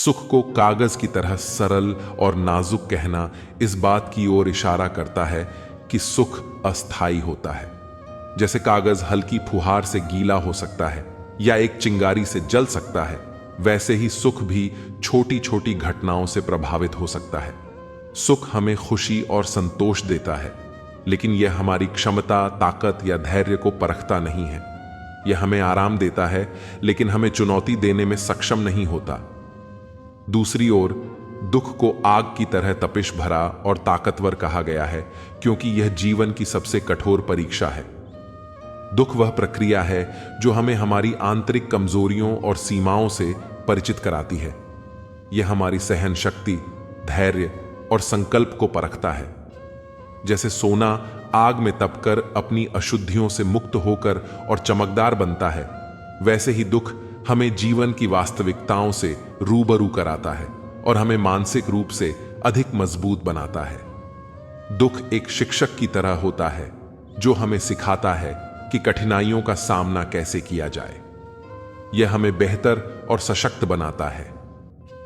सुख को कागज की तरह सरल और नाजुक कहना इस बात की ओर इशारा करता है कि सुख अस्थायी होता है। जैसे कागज हल्की फुहार से गीला हो सकता है या एक चिंगारी से जल सकता है, वैसे ही सुख भी छोटी छोटी घटनाओं से प्रभावित हो सकता है। सुख हमें खुशी और संतोष देता है, लेकिन यह हमारी क्षमता, ताकत या धैर्य को परखता नहीं है। यह हमें आराम देता है, लेकिन हमें चुनौती देने में सक्षम नहीं होता। दूसरी ओर दुख को आग की तरह तपिश भरा और ताकतवर कहा गया है, क्योंकि यह जीवन की सबसे कठोर परीक्षा है। दुख वह प्रक्रिया है जो हमें हमारी आंतरिक कमजोरियों और सीमाओं से परिचित कराती है। यह हमारी सहन शक्ति, धैर्य और संकल्प को परखता है। जैसे सोना आग में तपकर अपनी अशुद्धियों से मुक्त होकर और चमकदार बनता है, वैसे ही दुख हमें जीवन की वास्तविकताओं से रूबरू कराता है और हमें मानसिक रूप से अधिक मजबूत बनाता है। दुख एक शिक्षक की तरह होता है जो हमें सिखाता है कि कठिनाइयों का सामना कैसे किया जाए। यह हमें बेहतर और सशक्त बनाता है।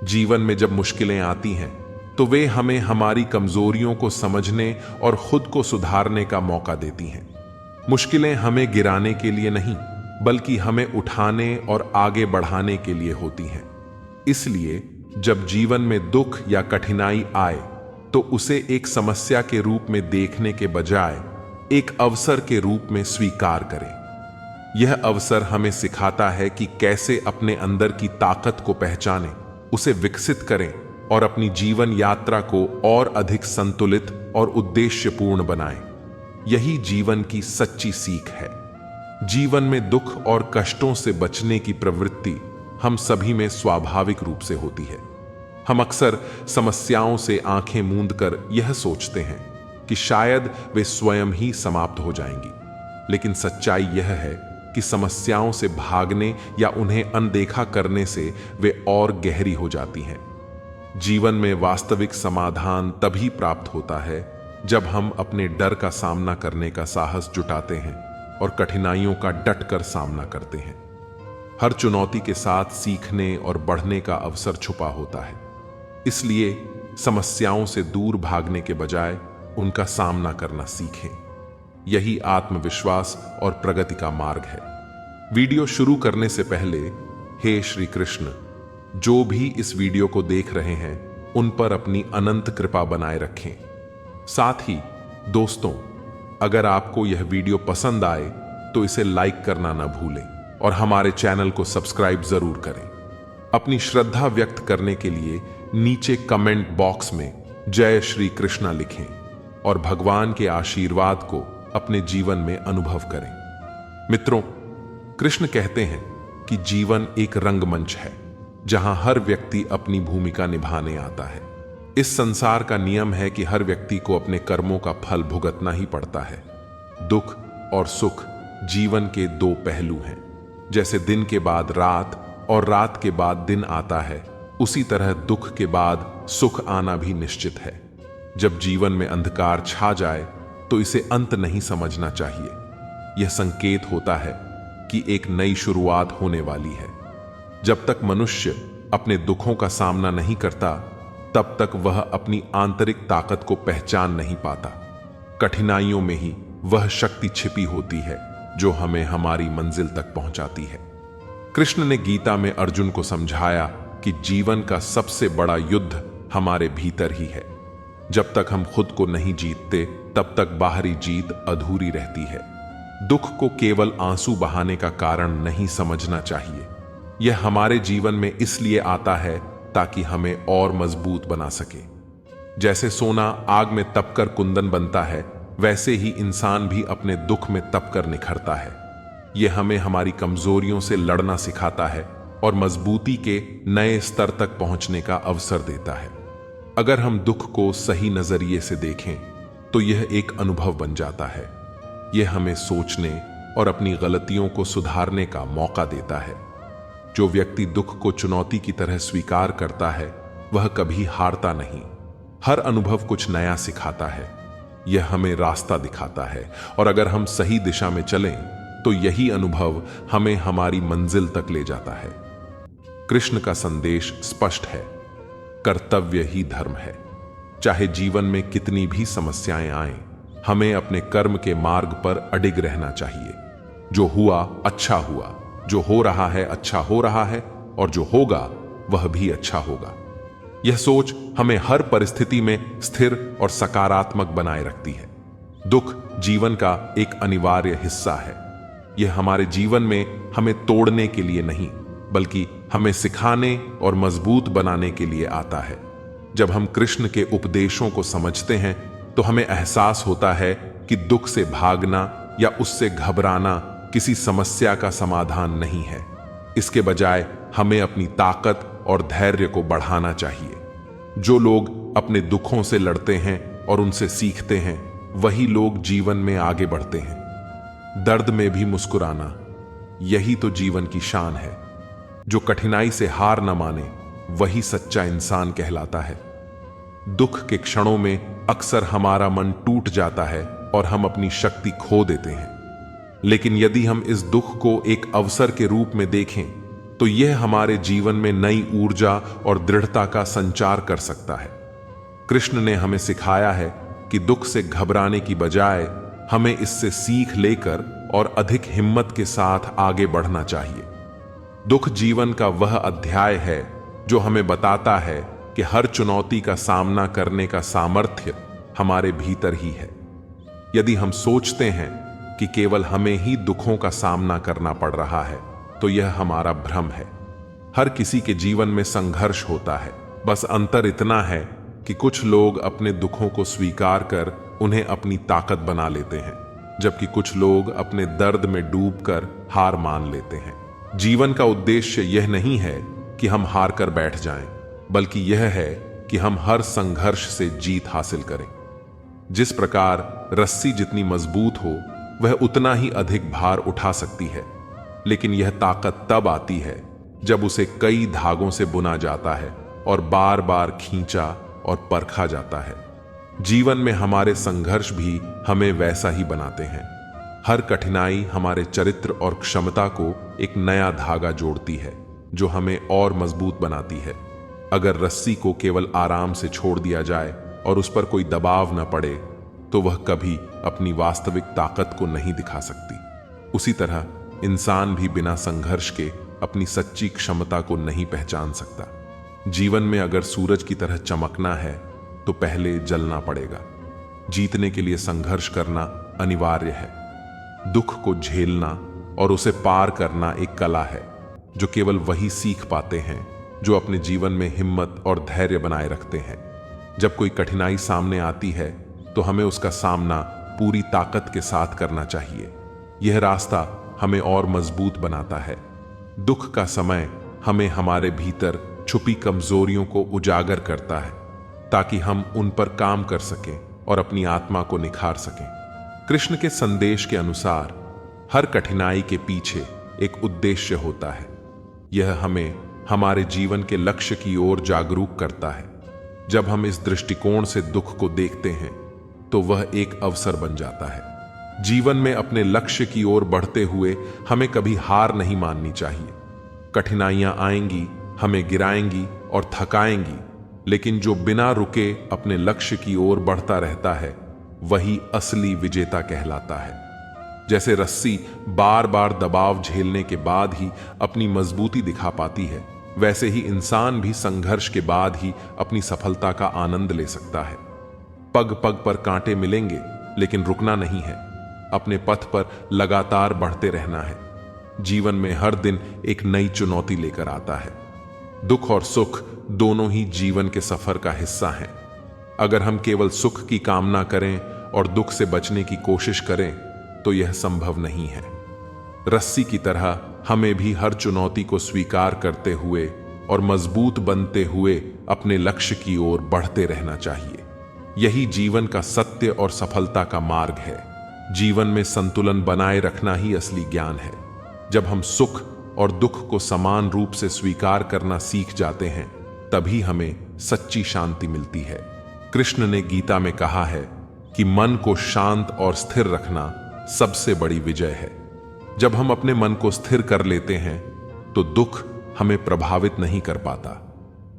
जीवन में जब मुश्किलें आती हैं तो वे हमें हमारी कमजोरियों को समझने और खुद को सुधारने का मौका देती हैं। मुश्किलें हमें गिराने के लिए नहीं, बल्कि हमें उठाने और आगे बढ़ाने के लिए होती हैं। इसलिए जब जीवन में दुख या कठिनाई आए तो उसे एक समस्या के रूप में देखने के बजाय एक अवसर के रूप में स्वीकार करें। यह अवसर हमें सिखाता है कि कैसे अपने अंदर की ताकत को पहचानें, उसे विकसित करें और अपनी जीवन यात्रा को और अधिक संतुलित और उद्देश्यपूर्ण बनाएं। यही जीवन की सच्ची सीख है। जीवन में दुख और कष्टों से बचने की प्रवृत्ति हम सभी में स्वाभाविक रूप से होती है। हम अक्सर समस्याओं से आंखें मूंदकर यह सोचते हैं कि शायद वे स्वयं ही समाप्त हो जाएंगी, लेकिन सच्चाई यह है कि समस्याओं से भागने या उन्हें अनदेखा करने से वे और गहरी हो जाती हैं। जीवन में वास्तविक समाधान तभी प्राप्त होता है जब हम अपने डर का सामना करने का साहस जुटाते हैं और कठिनाइयों का डटकर सामना करते हैं। हर चुनौती के साथ सीखने और बढ़ने का अवसर छुपा होता है। इसलिए समस्याओं से दूर भागने के बजाय उनका सामना करना सीखें। यही आत्मविश्वास और प्रगति का मार्ग है। वीडियो शुरू करने से पहले, हे श्री कृष्ण, जो भी इस वीडियो को देख रहे हैं उन पर अपनी अनंत कृपा बनाए रखें। साथ ही दोस्तों, अगर आपको यह वीडियो पसंद आए तो इसे लाइक करना ना भूलें और हमारे चैनल को सब्सक्राइब जरूर करें। अपनी श्रद्धा व्यक्त करने के लिए नीचे कमेंट बॉक्स में जय श्री कृष्णा लिखें और भगवान के आशीर्वाद को अपने जीवन में अनुभव करें। मित्रों, कृष्ण कहते हैं कि जीवन एक रंगमंच है जहां हर व्यक्ति अपनी भूमिका निभाने आता है। इस संसार का नियम है कि हर व्यक्ति को अपने कर्मों का फल भुगतना ही पड़ता है। दुख और सुख जीवन के दो पहलू हैं। जैसे दिन के बाद रात और रात के बाद दिन आता है, उसी तरह दुख के बाद सुख आना भी निश्चित है। जब जीवन में अंधकार छा जाए तो इसे अंत नहीं समझना चाहिए। यह संकेत होता है कि एक नई शुरुआत होने वाली है। जब तक मनुष्य अपने दुखों का सामना नहीं करता, तब तक वह अपनी आंतरिक ताकत को पहचान नहीं पाता। कठिनाइयों में ही वह शक्ति छिपी होती है जो हमें हमारी मंजिल तक पहुंचाती है। कृष्ण ने गीता में अर्जुन को समझाया कि जीवन का सबसे बड़ा युद्ध हमारे भीतर ही है। जब तक हम खुद को नहीं जीतते, तब तक बाहरी जीत अधूरी रहती है। दुख को केवल आंसू बहाने का कारण नहीं समझना चाहिए। यह हमारे जीवन में इसलिए आता है ताकि हमें और मजबूत बना सके। जैसे सोना आग में तपकर कुंदन बनता है, वैसे ही इंसान भी अपने दुख में तपकर निखरता है। यह हमें हमारी कमजोरियों से लड़ना सिखाता है और मजबूती के नए स्तर तक पहुंचने का अवसर देता है। अगर हम दुख को सही नजरिए से देखें तो यह एक अनुभव बन जाता है। यह हमें सोचने और अपनी गलतियों को सुधारने का मौका देता है। जो व्यक्ति दुख को चुनौती की तरह स्वीकार करता है, वह कभी हारता नहीं। हर अनुभव कुछ नया सिखाता है। यह हमें रास्ता दिखाता है और अगर हम सही दिशा में चलें तो यही अनुभव हमें हमारी मंजिल तक ले जाता है। कृष्ण का संदेश स्पष्ट है, कर्तव्य ही धर्म है। चाहे जीवन में कितनी भी समस्याएं आएं, हमें अपने कर्म के मार्ग पर अडिग रहना चाहिए। जो हुआ अच्छा हुआ, जो हो रहा है अच्छा हो रहा है, और जो होगा वह भी अच्छा होगा। यह सोच हमें हर परिस्थिति में स्थिर और सकारात्मक बनाए रखती है। दुख जीवन का एक अनिवार्य हिस्सा है। यह हमारे जीवन में हमें तोड़ने के लिए नहीं, बल्कि हमें सिखाने और मजबूत बनाने के लिए आता है। जब हम कृष्ण के उपदेशों को समझते हैं तो हमें एहसास होता है कि दुख से भागना या उससे घबराना किसी समस्या का समाधान नहीं है। इसके बजाय हमें अपनी ताकत और धैर्य को बढ़ाना चाहिए। जो लोग अपने दुखों से लड़ते हैं और उनसे सीखते हैं, वही लोग जीवन में आगे बढ़ते हैं। दर्द में भी मुस्कुराना, यही तो जीवन की शान है। जो कठिनाई से हार न माने, वही सच्चा इंसान कहलाता है। दुख के क्षणों में अक्सर हमारा मन टूट जाता है और हम अपनी शक्ति खो देते हैं। लेकिन यदि हम इस दुख को एक अवसर के रूप में देखें, तो यह हमारे जीवन में नई ऊर्जा और दृढ़ता का संचार कर सकता है। कृष्ण ने हमें सिखाया है कि दुख से घबराने की बजाय हमें इससे सीख लेकर और अधिक हिम्मत के साथ आगे बढ़ना चाहिए। दुख जीवन का वह अध्याय है जो हमें बताता है कि हर चुनौती का सामना करने का सामर्थ्य हमारे भीतर ही है। यदि हम सोचते हैं कि केवल हमें ही दुखों का सामना करना पड़ रहा है, तो यह हमारा भ्रम है। हर किसी के जीवन में संघर्ष होता है, बस अंतर इतना है कि कुछ लोग अपने दुखों को स्वीकार कर उन्हें अपनी ताकत बना लेते हैं, जबकि कुछ लोग अपने दर्द में डूबकर हार मान लेते हैं। जीवन का उद्देश्य यह नहीं है कि हम हार कर बैठ जाएं, बल्कि यह है कि हम हर संघर्ष से जीत हासिल करें। जिस प्रकार रस्सी जितनी मजबूत हो, वह उतना ही अधिक भार उठा सकती है, लेकिन यह ताकत तब आती है जब उसे कई धागों से बुना जाता है और बार बार खींचा और परखा जाता है। जीवन में हमारे संघर्ष भी हमें वैसा ही बनाते हैं। हर कठिनाई हमारे चरित्र और क्षमता को एक नया धागा जोड़ती है, जो हमें और मजबूत बनाती है। अगर रस्सी को केवल आराम से छोड़ दिया जाए और उस पर कोई दबाव न पड़े, तो वह कभी अपनी वास्तविक ताकत को नहीं दिखा सकती। उसी तरह इंसान भी बिना संघर्ष के अपनी सच्ची क्षमता को नहीं पहचान सकता। जीवन में अगर सूरज की तरह चमकना है, तो पहले जलना पड़ेगा। जीतने के लिए संघर्ष करना अनिवार्य है। दुख को झेलना और उसे पार करना एक कला है, जो केवल वही सीख पाते हैं जो अपने जीवन में हिम्मत और धैर्य बनाए रखते हैं। जब कोई कठिनाई सामने आती है, तो हमें उसका सामना पूरी ताकत के साथ करना चाहिए। यह रास्ता हमें और मजबूत बनाता है। दुख का समय हमें हमारे भीतर छुपी कमजोरियों को उजागर करता है, ताकि हम उन पर काम कर सकें और अपनी आत्मा को निखार सकें। कृष्ण के संदेश के अनुसार हर कठिनाई के पीछे एक उद्देश्य होता है। यह हमें हमारे जीवन के लक्ष्य की ओर जागरूक करता है। जब हम इस दृष्टिकोण से दुख को देखते हैं, तो वह एक अवसर बन जाता है। जीवन में अपने लक्ष्य की ओर बढ़ते हुए हमें कभी हार नहीं माननी चाहिए। कठिनाइयां आएंगी, हमें गिराएंगी और थकाएंगी, लेकिन जो बिना रुके अपने लक्ष्य की ओर बढ़ता रहता है, वही असली विजेता कहलाता है। जैसे रस्सी बार बार दबाव झेलने के बाद ही अपनी मजबूती दिखा पाती है, वैसे ही इंसान भी संघर्ष के बाद ही अपनी सफलता का आनंद ले सकता है। पग पग पर कांटे मिलेंगे, लेकिन रुकना नहीं है। अपने पथ पर लगातार बढ़ते रहना है। जीवन में हर दिन एक नई चुनौती लेकर आता है। दुख और सुख दोनों ही जीवन के सफर का हिस्सा हैं। अगर हम केवल सुख की कामना करें और दुख से बचने की कोशिश करें, तो यह संभव नहीं है। रस्सी की तरह हमें भी हर चुनौती को स्वीकार करते हुए और मजबूत बनते हुए अपने लक्ष्य की ओर बढ़ते रहना चाहिए। यही जीवन का सत्य और सफलता का मार्ग है। जीवन में संतुलन बनाए रखना ही असली ज्ञान है। जब हम सुख और दुख को समान रूप से स्वीकार करना सीख जाते हैं, तभी हमें सच्ची शांति मिलती है। कृष्ण ने गीता में कहा है कि मन को शांत और स्थिर रखना सबसे बड़ी विजय है। जब हम अपने मन को स्थिर कर लेते हैं, तो दुख हमें प्रभावित नहीं कर पाता।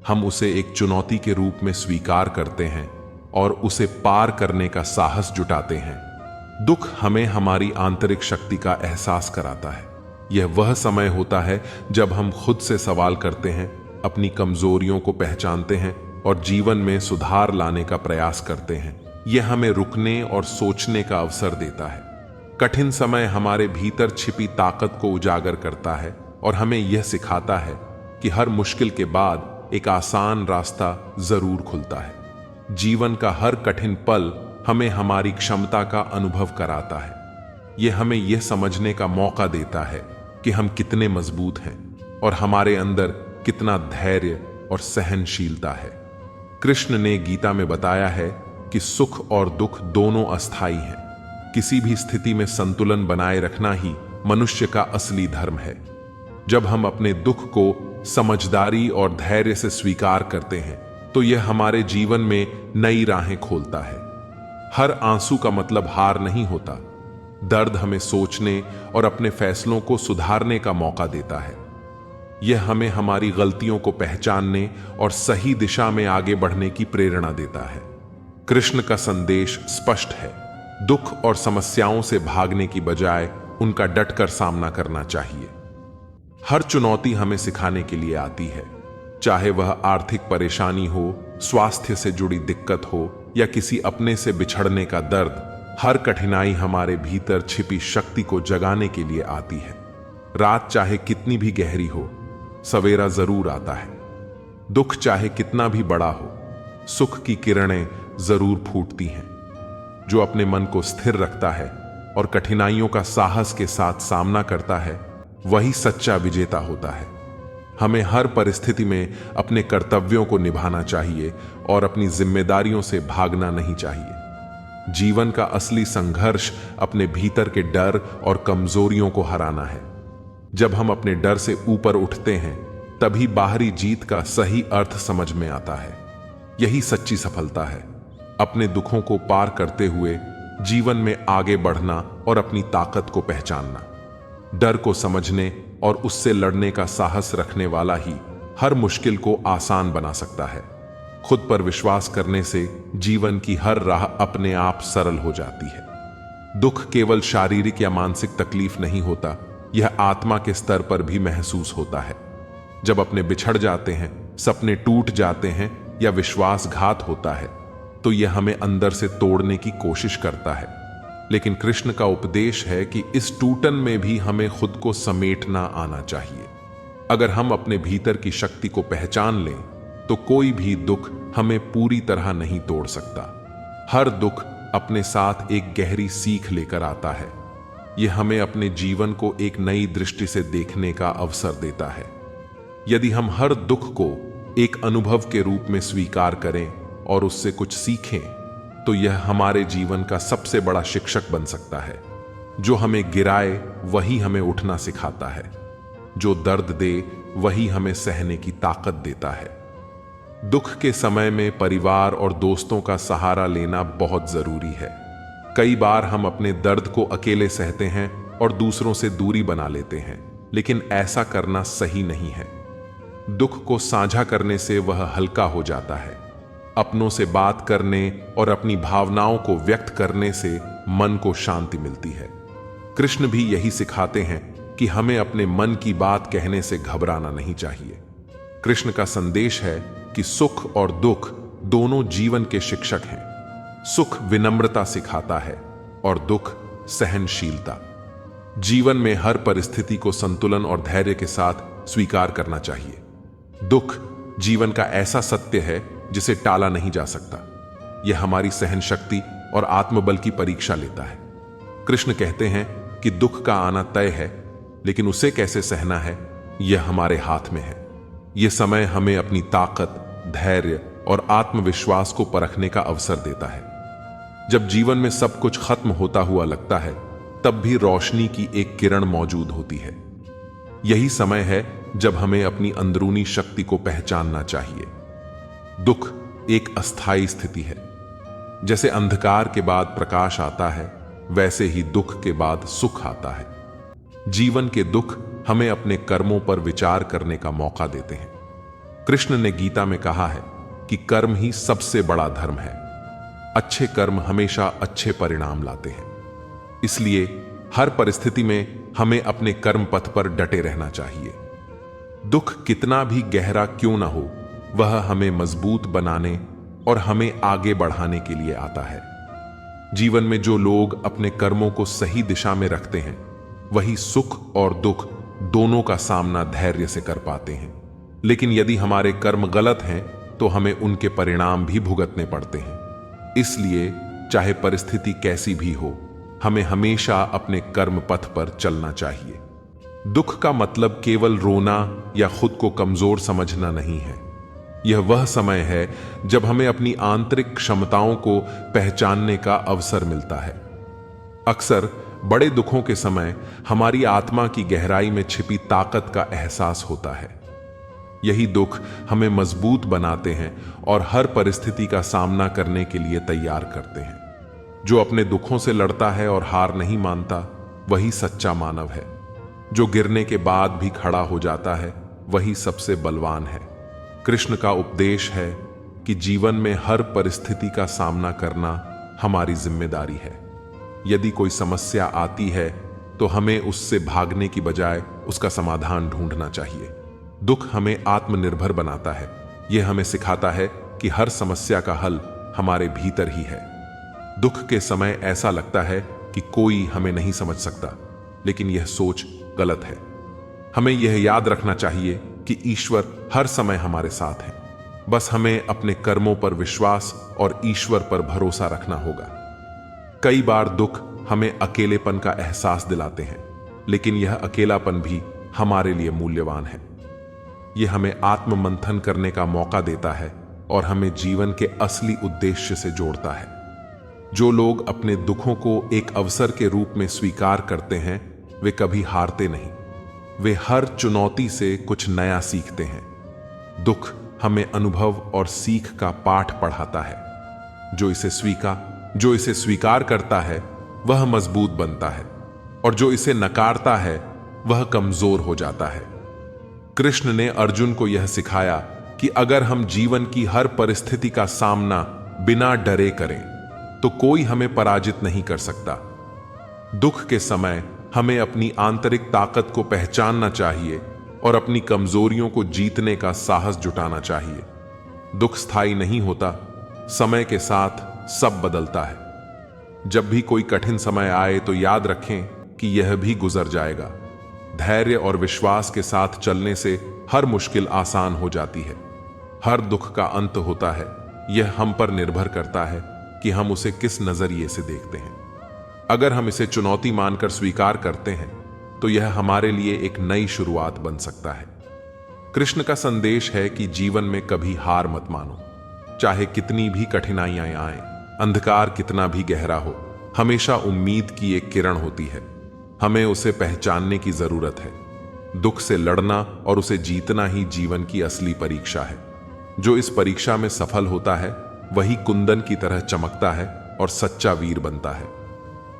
हम उसे एक चुनौती के रूप में स्वीकार करते हैं और उसे पार करने का साहस जुटाते हैं। दुख हमें हमारी आंतरिक शक्ति का एहसास कराता है। यह वह समय होता है जब हम खुद से सवाल करते हैं, अपनी कमजोरियों को पहचानते हैं और जीवन में सुधार लाने का प्रयास करते हैं। यह हमें रुकने और सोचने का अवसर देता है। कठिन समय हमारे भीतर छिपी ताकत को उजागर करता है और हमें यह सिखाता है कि हर मुश्किल के बाद एक आसान रास्ता जरूर खुलता है। जीवन का हर कठिन पल हमें हमारी क्षमता का अनुभव कराता है। यह हमें यह समझने का मौका देता है कि हम कितने मजबूत हैं और हमारे अंदर कितना धैर्य और सहनशीलता है। कृष्ण ने गीता में बताया है कि सुख और दुख दोनों अस्थाई हैं। किसी भी स्थिति में संतुलन बनाए रखना ही मनुष्य का असली धर्म है। जब हम अपने दुख को समझदारी और धैर्य से स्वीकार करते हैं तो यह हमारे जीवन में नई राहें खोलता है। हर आंसू का मतलब हार नहीं होता। दर्द हमें सोचने और अपने फैसलों को सुधारने का मौका देता है। यह हमें हमारी गलतियों को पहचानने और सही दिशा में आगे बढ़ने की प्रेरणा देता है। कृष्ण का संदेश स्पष्ट है। दुख और समस्याओं से भागने की बजाय उनका डटकर सामना करना चाहिए। हर चुनौती हमें सिखाने के लिए आती है, चाहे वह आर्थिक परेशानी हो, स्वास्थ्य से जुड़ी दिक्कत हो या किसी अपने से बिछड़ने का दर्द। हर कठिनाई हमारे भीतर छिपी शक्ति को जगाने के लिए आती है। रात चाहे कितनी भी गहरी हो, सवेरा जरूर आता है। दुख चाहे कितना भी बड़ा हो, सुख की किरणें जरूर फूटती हैं। जो अपने मन को स्थिर रखता है और कठिनाइयों का साहस के साथ सामना करता है, वही सच्चा विजेता होता है। हमें हर परिस्थिति में अपने कर्तव्यों को निभाना चाहिए और अपनी जिम्मेदारियों से भागना नहीं चाहिए। जीवन का असली संघर्ष अपने भीतर के डर और कमजोरियों को हराना है। जब हम अपने डर से ऊपर उठते हैं, तभी बाहरी जीत का सही अर्थ समझ में आता है। यही सच्ची सफलता है, अपने दुखों को पार करते हुए जीवन में आगे बढ़ना और अपनी ताकत को पहचानना। डर को समझने और उससे लड़ने का साहस रखने वाला ही हर मुश्किल को आसान बना सकता है। खुद पर विश्वास करने से जीवन की हर राह अपने आप सरल हो जाती है। दुख केवल शारीरिक या मानसिक तकलीफ नहीं होता, यह आत्मा के स्तर पर भी महसूस होता है। जब अपने बिछड़ जाते हैं, सपने टूट जाते हैं या विश्वासघात होता है, तो यह हमें अंदर से तोड़ने की कोशिश करता है। लेकिन कृष्ण का उपदेश है कि इस टूटन में भी हमें खुद को समेटना आना चाहिए। अगर हम अपने भीतर की शक्ति को पहचान लें, तो कोई भी दुख हमें पूरी तरह नहीं तोड़ सकता। हर दुख अपने साथ एक गहरी सीख लेकर आता है। यह हमें अपने जीवन को एक नई दृष्टि से देखने का अवसर देता है। यदि हम हर दुख को एक अनुभव के रूप में स्वीकार करें और उससे कुछ सीखें, तो यह हमारे जीवन का सबसे बड़ा शिक्षक बन सकता है। जो हमें गिराए वही हमें उठना सिखाता है। जो दर्द दे वही हमें सहने की ताकत देता है। दुख के समय में परिवार और दोस्तों का सहारा लेना बहुत जरूरी है। कई बार हम अपने दर्द को अकेले सहते हैं और दूसरों से दूरी बना लेते हैं, लेकिन ऐसा करना सही नहीं है। दुख को साझा करने से वह हल्का हो जाता है। अपनों से बात करने और अपनी भावनाओं को व्यक्त करने से मन को शांति मिलती है। कृष्ण भी यही सिखाते हैं कि हमें अपने मन की बात कहने से घबराना नहीं चाहिए। कृष्ण का संदेश है कि सुख और दुख दोनों जीवन के शिक्षक हैं। सुख विनम्रता सिखाता है और दुख सहनशीलता। जीवन में हर परिस्थिति को संतुलन और धैर्य के साथ स्वीकार करना चाहिए। दुख जीवन का ऐसा सत्य है जिसे टाला नहीं जा सकता। यह हमारी सहन शक्ति और आत्मबल की परीक्षा लेता है। कृष्ण कहते हैं कि दुख का आना तय है, लेकिन उसे कैसे सहना है, यह हमारे हाथ में है। यह समय हमें अपनी ताकत, धैर्य और आत्मविश्वास को परखने का अवसर देता है। जब जीवन में सब कुछ खत्म होता हुआ लगता है, तब भी रोशनी की एक किरण मौजूद होती है। यही समय है जब हमें अपनी अंदरूनी शक्ति को पहचानना चाहिए। दुख एक अस्थायी स्थिति है। जैसे अंधकार के बाद प्रकाश आता है, वैसे ही दुख के बाद सुख आता है। जीवन के दुख हमें अपने कर्मों पर विचार करने का मौका देते हैं। कृष्ण ने गीता में कहा है कि कर्म ही सबसे बड़ा धर्म है। अच्छे कर्म हमेशा अच्छे परिणाम लाते हैं। इसलिए हर परिस्थिति में हमें अपने कर्म पथ पर डटे रहना चाहिए। दुख कितना भी गहरा क्यों ना हो, वह हमें मजबूत बनाने और हमें आगे बढ़ाने के लिए आता है। जीवन में जो लोग अपने कर्मों को सही दिशा में रखते हैं, वही सुख और दुख दोनों का सामना धैर्य से कर पाते हैं। लेकिन यदि हमारे कर्म गलत हैं, तो हमें उनके परिणाम भी भुगतने पड़ते हैं। इसलिए चाहे परिस्थिति कैसी भी हो, हमें हमेशा अपने कर्म पथ पर चलना चाहिए। दुख का मतलब केवल रोना या खुद को कमजोर समझना नहीं है। यह वह समय है जब हमें अपनी आंतरिक क्षमताओं को पहचानने का अवसर मिलता है। अक्सर बड़े दुखों के समय हमारी आत्मा की गहराई में छिपी ताकत का एहसास होता है। यही दुख हमें मजबूत बनाते हैं और हर परिस्थिति का सामना करने के लिए तैयार करते हैं। जो अपने दुखों से लड़ता है और हार नहीं मानता, वही सच्चा मानव है। जो गिरने के बाद भी खड़ा हो जाता है, वही सबसे बलवान है। कृष्ण का उपदेश है कि जीवन में हर परिस्थिति का सामना करना हमारी जिम्मेदारी है। यदि कोई समस्या आती है, तो हमें उससे भागने की बजाय उसका समाधान ढूंढना चाहिए। दुख हमें आत्मनिर्भर बनाता है। यह हमें सिखाता है कि हर समस्या का हल हमारे भीतर ही है। दुख के समय ऐसा लगता है कि कोई हमें नहीं समझ सकता, लेकिन यह सोच गलत है। हमें यह याद रखना चाहिए कि ईश्वर हर समय हमारे साथ है। बस हमें अपने कर्मों पर विश्वास और ईश्वर पर भरोसा रखना होगा। कई बार दुख हमें अकेलेपन का एहसास दिलाते हैं, लेकिन यह अकेलापन भी हमारे लिए मूल्यवान है। यह हमें आत्ममंथन करने का मौका देता है और हमें जीवन के असली उद्देश्य से जोड़ता है। जो लोग अपने दुखों को एक अवसर के रूप में स्वीकार करते हैं, वे कभी हारते नहीं। वे हर चुनौती से कुछ नया सीखते हैं। दुख हमें अनुभव और सीख का पाठ पढ़ाता है। जो इसे स्वीकार करता है, वह मजबूत बनता है, और जो इसे नकारता है, वह कमजोर हो जाता है। कृष्ण ने अर्जुन को यह सिखाया कि अगर हम जीवन की हर परिस्थिति का सामना बिना डरे करें, तो कोई हमें पराजित नहीं कर सकता। दुख के समय हमें अपनी आंतरिक ताकत को पहचानना चाहिए और अपनी कमजोरियों को जीतने का साहस जुटाना चाहिए। दुख स्थायी नहीं होता, समय के साथ सब बदलता है। जब भी कोई कठिन समय आए, तो याद रखें कि यह भी गुजर जाएगा। धैर्य और विश्वास के साथ चलने से हर मुश्किल आसान हो जाती है। हर दुख का अंत होता है। यह हम पर निर्भर करता है कि हम उसे किस नजरिए से देखते हैं। अगर हम इसे चुनौती मानकर स्वीकार करते हैं, तो यह हमारे लिए एक नई शुरुआत बन सकता है। कृष्ण का संदेश है कि जीवन में कभी हार मत मानो। चाहे कितनी भी कठिनाइयां आएं, अंधकार कितना भी गहरा हो, हमेशा उम्मीद की एक किरण होती है। हमें उसे पहचानने की जरूरत है। दुख से लड़ना और उसे जीतना ही जीवन की असली परीक्षा है। जो इस परीक्षा में सफल होता है, वही कुंदन की तरह चमकता है और सच्चा वीर बनता है।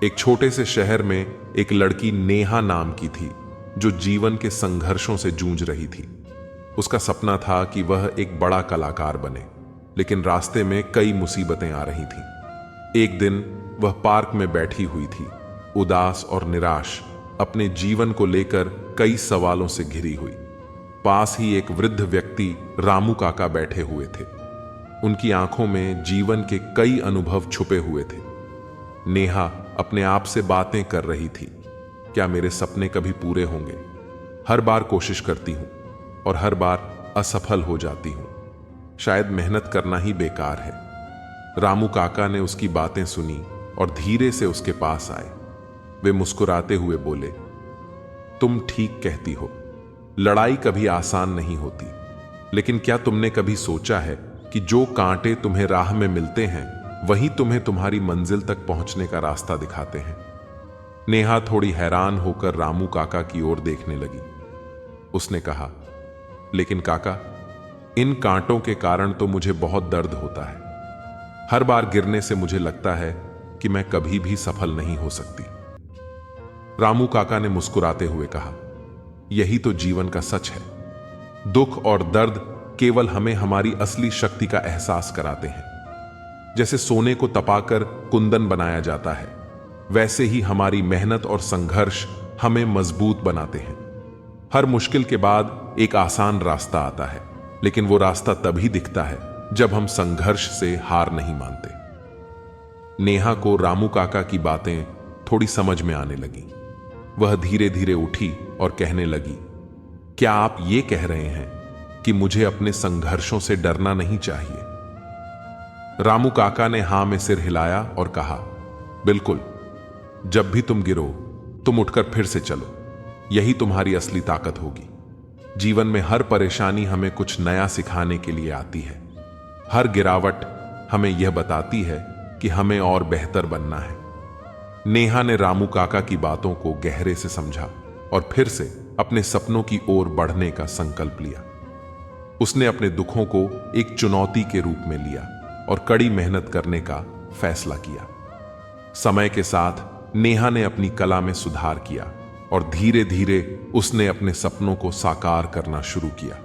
एक छोटे से शहर में एक लड़की नेहा नाम की थी, जो जीवन के संघर्षों से जूझ रही थी। उसका सपना था कि वह एक बड़ा कलाकार बने, लेकिन रास्ते में कई मुसीबतें आ रही थीं। एक दिन वह पार्क में बैठी हुई थी, उदास और निराश, अपने जीवन को लेकर कई सवालों से घिरी हुई। पास ही एक वृद्ध व्यक्ति रामू काका बैठे हुए थे। उनकी आंखों में जीवन के कई अनुभव छुपे हुए थे। नेहा अपने आप से बातें कर रही थी, क्या मेरे सपने कभी पूरे होंगे? हर बार कोशिश करती हूं और हर बार असफल हो जाती हूं। शायद मेहनत करना ही बेकार है। रामू काका ने उसकी बातें सुनी और धीरे से उसके पास आए। वे मुस्कुराते हुए बोले, तुम ठीक कहती हो, लड़ाई कभी आसान नहीं होती, लेकिन क्या तुमने कभी सोचा है कि जो कांटे तुम्हें राह में मिलते हैं, वही तुम्हें तुम्हारी मंजिल तक पहुंचने का रास्ता दिखाते हैं। नेहा थोड़ी हैरान होकर रामू काका की ओर देखने लगी। उसने कहा, लेकिन काका, इन कांटों के कारण तो मुझे बहुत दर्द होता है। हर बार गिरने से मुझे लगता है कि मैं कभी भी सफल नहीं हो सकती। रामू काका ने मुस्कुराते हुए कहा, यही तो जीवन का सच है। दुख और दर्द केवल हमें हमारी असली शक्ति का एहसास कराते हैं। जैसे सोने को तपाकर कुंदन बनाया जाता है, वैसे ही हमारी मेहनत और संघर्ष हमें मजबूत बनाते हैं। हर मुश्किल के बाद एक आसान रास्ता आता है, लेकिन वो रास्ता तभी दिखता है जब हम संघर्ष से हार नहीं मानते। नेहा को रामू काका की बातें थोड़ी समझ में आने लगी। वह धीरे धीरे उठी और कहने लगी, क्या आप ये कह रहे हैं कि मुझे अपने संघर्षों से डरना नहीं चाहिए? रामू काका ने हां में सिर हिलाया और कहा, बिल्कुल। जब भी तुम गिरो, तुम उठकर फिर से चलो। यही तुम्हारी असली ताकत होगी। जीवन में हर परेशानी हमें कुछ नया सिखाने के लिए आती है। हर गिरावट हमें यह बताती है कि हमें और बेहतर बनना है। नेहा ने रामू काका की बातों को गहरे से समझा और फिर से अपने सपनों की ओर बढ़ने का संकल्प लिया। उसने अपने दुखों को एक चुनौती के रूप में लिया और कड़ी मेहनत करने का फैसला किया। समय के साथ नेहा ने अपनी कला में सुधार किया और धीरे धीरे उसने अपने सपनों को साकार करना शुरू किया।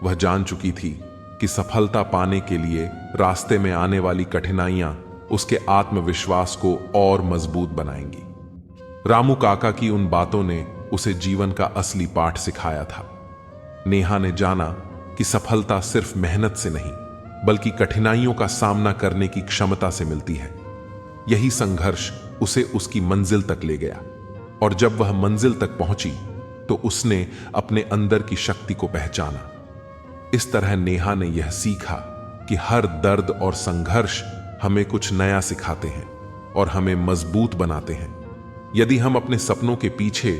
वह जान चुकी थी कि सफलता पाने के लिए रास्ते में आने वाली कठिनाइयां उसके आत्मविश्वास को और मजबूत बनाएंगी। रामू काका की उन बातों ने उसे जीवन का असली पाठ सिखाया था। नेहा ने जाना कि सफलता सिर्फ मेहनत से नहीं, बल्कि कठिनाइयों का सामना करने की क्षमता से मिलती है। यही संघर्ष उसे उसकी मंजिल तक ले गया, और जब वह मंजिल तक पहुंची तो उसने अपने अंदर की शक्ति को पहचाना। इस तरह नेहा ने यह सीखा कि हर दर्द और संघर्ष हमें कुछ नया सिखाते हैं और हमें मजबूत बनाते हैं। यदि हम अपने सपनों के पीछे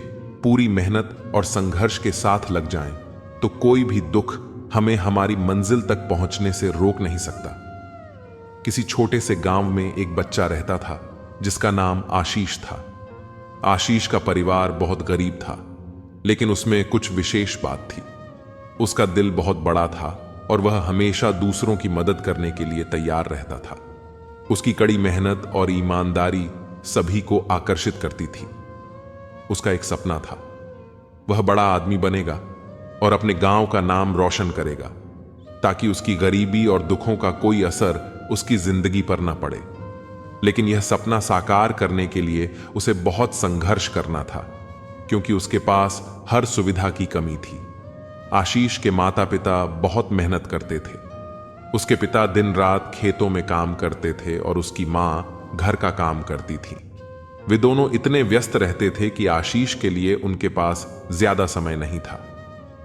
पूरी मेहनत और संघर्ष के साथ लग जाएं, तो कोई भी दुख हमें हमारी मंजिल तक पहुंचने से रोक नहीं सकता। किसी छोटे से गांव में एक बच्चा रहता था जिसका नाम आशीष था। आशीष का परिवार बहुत गरीब था, लेकिन उसमें कुछ विशेष बात थी। उसका दिल बहुत बड़ा था और वह हमेशा दूसरों की मदद करने के लिए तैयार रहता था। उसकी कड़ी मेहनत और ईमानदारी सभी को आकर्षित करती थी। उसका एक सपना था, वह बड़ा आदमी बनेगा और अपने गांव का नाम रोशन करेगा, ताकि उसकी गरीबी और दुखों का कोई असर उसकी जिंदगी पर न पड़े। लेकिन यह सपना साकार करने के लिए उसे बहुत संघर्ष करना था, क्योंकि उसके पास हर सुविधा की कमी थी। आशीष के माता पिता बहुत मेहनत करते थे। उसके पिता दिन रात खेतों में काम करते थे और उसकी मां घर का काम करती थी। वे दोनों इतने व्यस्त रहते थे कि आशीष के लिए उनके पास ज्यादा समय नहीं था।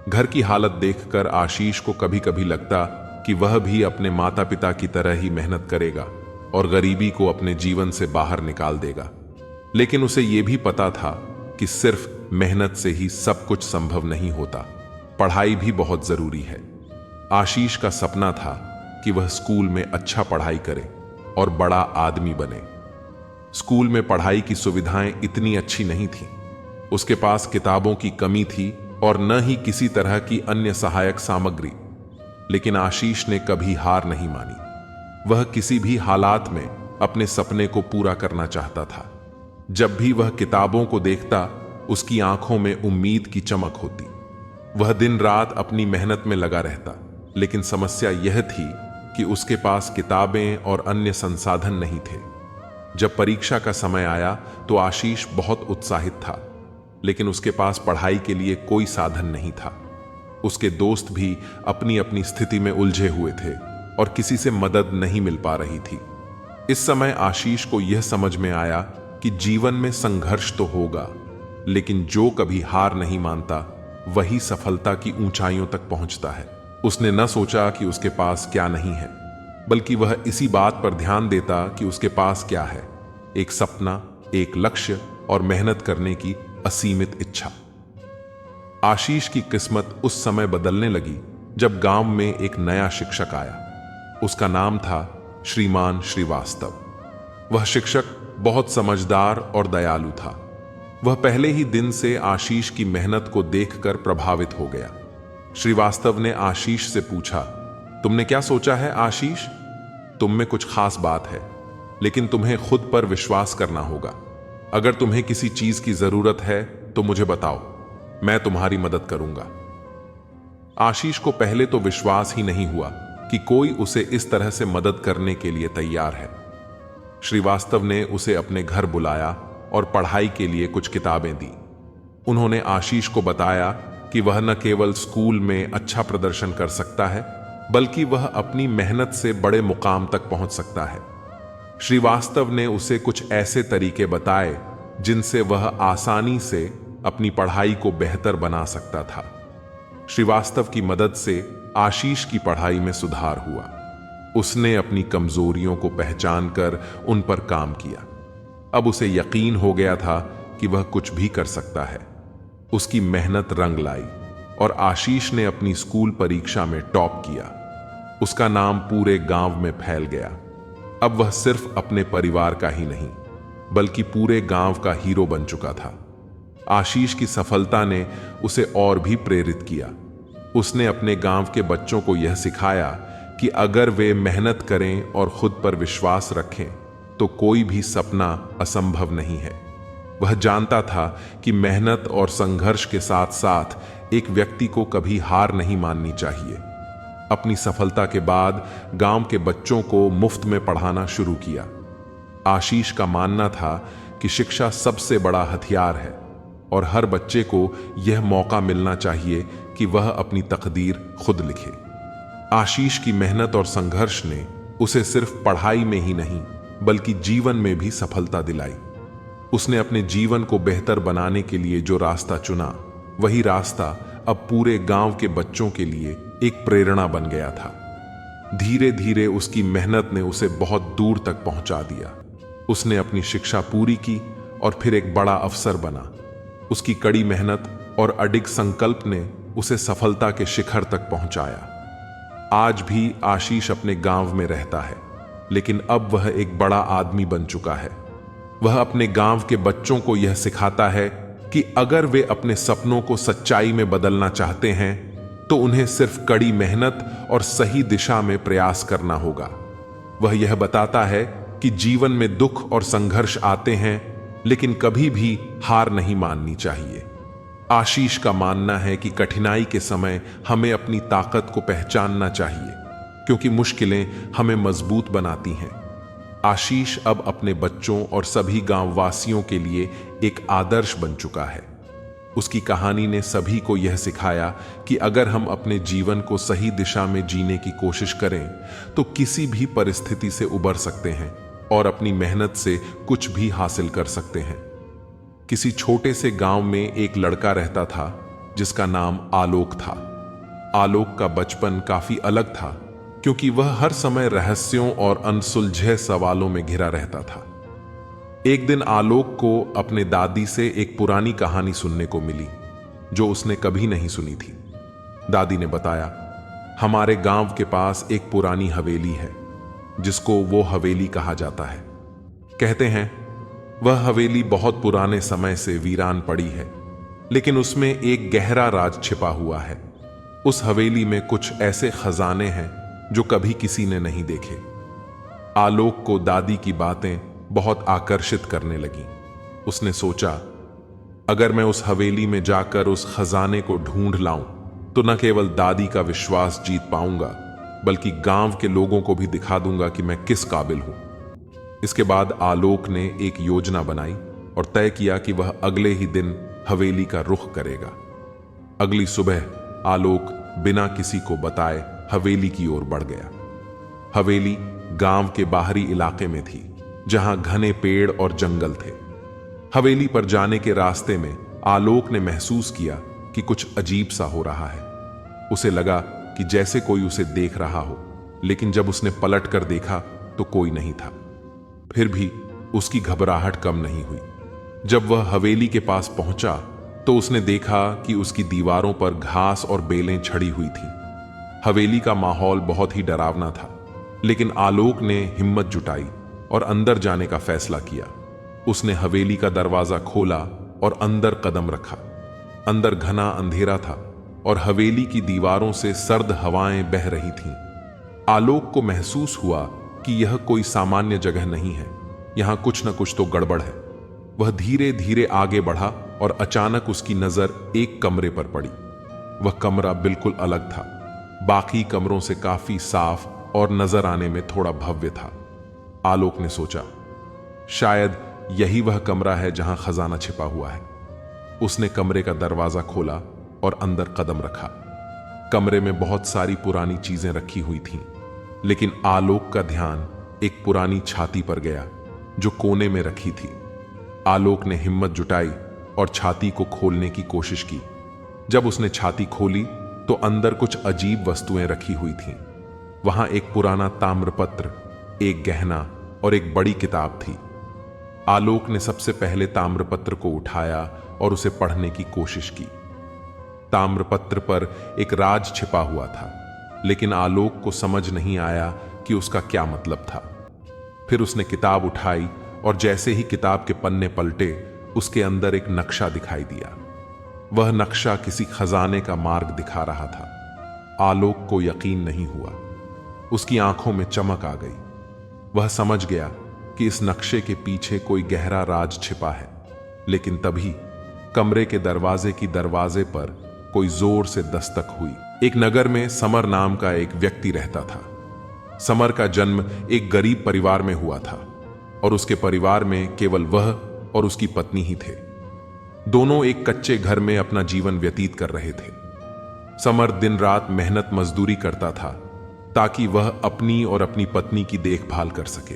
घर की हालत देखकर आशीष को कभी कभी लगता कि वह भी अपने माता पिता की तरह ही मेहनत करेगा और गरीबी को अपने जीवन से बाहर निकाल देगा। लेकिन उसे यह भी पता था कि सिर्फ मेहनत से ही सब कुछ संभव नहीं होता, पढ़ाई भी बहुत जरूरी है। आशीष का सपना था कि वह स्कूल में अच्छा पढ़ाई करे और बड़ा आदमी बने। स्कूल में पढ़ाई की सुविधाएं इतनी अच्छी नहीं थीं। उसके पास किताबों की कमी थी और न ही किसी तरह की अन्य सहायक सामग्री। लेकिन आशीष ने कभी हार नहीं मानी। वह किसी भी हालात में अपने सपने को पूरा करना चाहता था। जब भी वह किताबों को देखता, उसकी आंखों में उम्मीद की चमक होती। वह दिन रात अपनी मेहनत में लगा रहता, लेकिन समस्या यह थी कि उसके पास किताबें और अन्य संसाधन नहीं थे। जब परीक्षा का समय आया तो आशीष बहुत उत्साहित था, लेकिन उसके पास पढ़ाई के लिए कोई साधन नहीं था। उसके दोस्त भी अपनी अपनी स्थिति में उलझे हुए थे और किसी से मदद नहीं मिल पा रही थी। इस समय आशीष को यह समझ में आया कि जीवन में संघर्ष तो होगा, लेकिन जो कभी हार नहीं मानता वही सफलता की ऊंचाइयों तक पहुंचता है। उसने न सोचा कि उसके पास क्या नहीं है, बल्कि वह इसी बात पर ध्यान देता कि उसके पास क्या है, एक सपना, एक लक्ष्य और मेहनत करने की असीमित इच्छा। आशीष की किस्मत उस समय बदलने लगी जब गांव में एक नया शिक्षक आया। उसका नाम था श्रीमान श्रीवास्तव। वह शिक्षक बहुत समझदार और दयालु था। वह पहले ही दिन से आशीष की मेहनत को देखकर प्रभावित हो गया। श्रीवास्तव ने आशीष से पूछा, तुमने क्या सोचा है आशीष? तुम में कुछ खास बात है, लेकिन तुम्हें खुद पर विश्वास करना होगा। अगर तुम्हें किसी चीज की जरूरत है तो मुझे बताओ। मैं तुम्हारी मदद करूंगा। आशीष को पहले तो विश्वास ही नहीं हुआ कि कोई उसे इस तरह से मदद करने के लिए तैयार है। श्रीवास्तव ने उसे अपने घर बुलाया और पढ़ाई के लिए कुछ किताबें दी। उन्होंने आशीष को बताया कि वह न केवल स्कूल में अच्छा प्रदर्शन कर सकता है, बल्कि वह अपनी मेहनत से बड़े मुकाम तक पहुंच सकता है। श्रीवास्तव ने उसे कुछ ऐसे तरीके बताए जिनसे वह आसानी से अपनी पढ़ाई को बेहतर बना सकता था। श्रीवास्तव की मदद से आशीष की पढ़ाई में सुधार हुआ। उसने अपनी कमजोरियों को पहचानकर उन पर काम किया। अब उसे यकीन हो गया था कि वह कुछ भी कर सकता है। उसकी मेहनत रंग लाई और आशीष ने अपनी स्कूल परीक्षा में टॉप किया। उसका नाम पूरे गांव में फैल गया। अब वह सिर्फ अपने परिवार का ही नहीं, बल्कि पूरे गांव का हीरो बन चुका था। आशीष की सफलता ने उसे और भी प्रेरित किया। उसने अपने गांव के बच्चों को यह सिखाया कि अगर वे मेहनत करें और खुद पर विश्वास रखें तो कोई भी सपना असंभव नहीं है। वह जानता था कि मेहनत और संघर्ष के साथ साथ एक व्यक्ति को कभी हार नहीं माननी चाहिए। अपनी सफलता के बाद गांव के बच्चों को मुफ्त में पढ़ाना शुरू किया। आशीष का मानना था कि शिक्षा सबसे बड़ा हथियार है और हर बच्चे को यह मौका मिलना चाहिए कि वह अपनी तकदीर खुद लिखे। आशीष की मेहनत और संघर्ष ने उसे सिर्फ पढ़ाई में ही नहीं, बल्कि जीवन में भी सफलता दिलाई। उसने अपने जीवन को बेहतर बनाने के लिए जो रास्ता चुना, वही रास्ता अब पूरे गांव के बच्चों के लिए एक प्रेरणा बन गया था। धीरे धीरे उसकी मेहनत ने उसे बहुत दूर तक पहुंचा दिया। उसने अपनी शिक्षा पूरी की और फिर एक बड़ा अफसर बना। उसकी कड़ी मेहनत और अडिग संकल्प ने उसे सफलता के शिखर तक पहुंचाया। आज भी आशीष अपने गांव में रहता है, लेकिन अब वह एक बड़ा आदमी बन चुका है। वह अपने गांव के बच्चों को यह सिखाता है कि अगर वे अपने सपनों को सच्चाई में बदलना चाहते हैं तो उन्हें सिर्फ कड़ी मेहनत और सही दिशा में प्रयास करना होगा। वह यह बताता है कि जीवन में दुख और संघर्ष आते हैं, लेकिन कभी भी हार नहीं माननी चाहिए। आशीष का मानना है कि कठिनाई के समय हमें अपनी ताकत को पहचानना चाहिए, क्योंकि मुश्किलें हमें मजबूत बनाती हैं। आशीष अब अपने बच्चों और सभी गांववासियों के लिए एक आदर्श बन चुका है। उसकी कहानी ने सभी को यह सिखाया कि अगर हम अपने जीवन को सही दिशा में जीने की कोशिश करें तो किसी भी परिस्थिति से उबर सकते हैं और अपनी मेहनत से कुछ भी हासिल कर सकते हैं। किसी छोटे से गांव में एक लड़का रहता था जिसका नाम आलोक था। आलोक का बचपन काफी अलग था, क्योंकि वह हर समय रहस्यों और अनसुलझे सवालों में घिरा रहता था। एक दिन आलोक को अपने दादी से एक पुरानी कहानी सुनने को मिली जो उसने कभी नहीं सुनी थी। दादी ने बताया, हमारे गांव के पास एक पुरानी हवेली है जिसको वो हवेली कहा जाता है। कहते हैं वह हवेली बहुत पुराने समय से वीरान पड़ी है, लेकिन उसमें एक गहरा राज छिपा हुआ है। उस हवेली में कुछ ऐसे खजाने हैं जो कभी किसी ने नहीं देखे। आलोक को दादी की बातें बहुत आकर्षित करने लगी। उसने सोचा, अगर मैं उस हवेली में जाकर उस खजाने को ढूंढ लाऊं तो न केवल दादी का विश्वास जीत पाऊंगा, बल्कि गांव के लोगों को भी दिखा दूंगा कि मैं किस काबिल हूं। इसके बाद आलोक ने एक योजना बनाई और तय किया कि वह अगले ही दिन हवेली का रुख करेगा। अगली सुबह आलोक बिना किसी को बताए हवेली की ओर बढ़ गया। हवेली गांव के बाहरी इलाके में थी, जहां घने पेड़ और जंगल थे। हवेली पर जाने के रास्ते में आलोक ने महसूस किया कि कुछ अजीब सा हो रहा है। उसे लगा कि जैसे कोई उसे देख रहा हो, लेकिन जब उसने पलट कर देखा तो कोई नहीं था। फिर भी उसकी घबराहट कम नहीं हुई। जब वह हवेली के पास पहुंचा तो उसने देखा कि उसकी दीवारों पर घास और बेलें छड़ी हुई थीं। हवेली का माहौल बहुत ही डरावना था, लेकिन आलोक ने हिम्मत जुटाई और अंदर जाने का फैसला किया। उसने हवेली का दरवाजा खोला और अंदर कदम रखा। अंदर घना अंधेरा था और हवेली की दीवारों से सर्द हवाएं बह रही थीं। आलोक को महसूस हुआ कि यह कोई सामान्य जगह नहीं है, यहां कुछ न कुछ तो गड़बड़ है। वह धीरे धीरे आगे बढ़ा और अचानक उसकी नजर एक कमरे पर पड़ी। वह कमरा बिल्कुल अलग था, बाकी कमरों से काफी साफ और नजर आने में थोड़ा भव्य था। आलोक ने सोचा, शायद यही वह कमरा है जहां खजाना छिपा हुआ है। उसने कमरे का दरवाजा खोला और अंदर कदम रखा। कमरे में बहुत सारी पुरानी चीजें रखी हुई थीं, लेकिन आलोक का ध्यान एक पुरानी छाती पर गया जो कोने में रखी थी। आलोक ने हिम्मत जुटाई और छाती को खोलने की कोशिश की। जब उसने छाती खोली तो अंदर कुछ अजीब वस्तुएं रखी हुई थीं। वहां एक पुराना ताम्रपत्र, एक गहना और एक बड़ी किताब थी। आलोक ने सबसे पहले ताम्रपत्र को उठाया और उसे पढ़ने की कोशिश की। ताम्रपत्र पर एक राज छिपा हुआ था, लेकिन आलोक को समझ नहीं आया कि उसका क्या मतलब था। फिर उसने किताब उठाई और जैसे ही किताब के पन्ने पलटे, उसके अंदर एक नक्शा दिखाई दिया। वह नक्शा किसी खजाने का मार्ग दिखा रहा था। आलोक को यकीन नहीं हुआ। उसकी आंखों में चमक आ गई। वह समझ गया कि इस नक्शे के पीछे कोई गहरा राज छिपा है। लेकिन तभी कमरे के दरवाजे पर कोई जोर से दस्तक हुई। एक नगर में समर नाम का एक व्यक्ति रहता था। समर का जन्म एक गरीब परिवार में हुआ था और उसके परिवार में केवल वह और उसकी पत्नी ही थे। दोनों एक कच्चे घर में अपना जीवन व्यतीत कर रहे थे। समर दिन रात मेहनत मजदूरी करता था ताकि वह अपनी और अपनी पत्नी की देखभाल कर सके।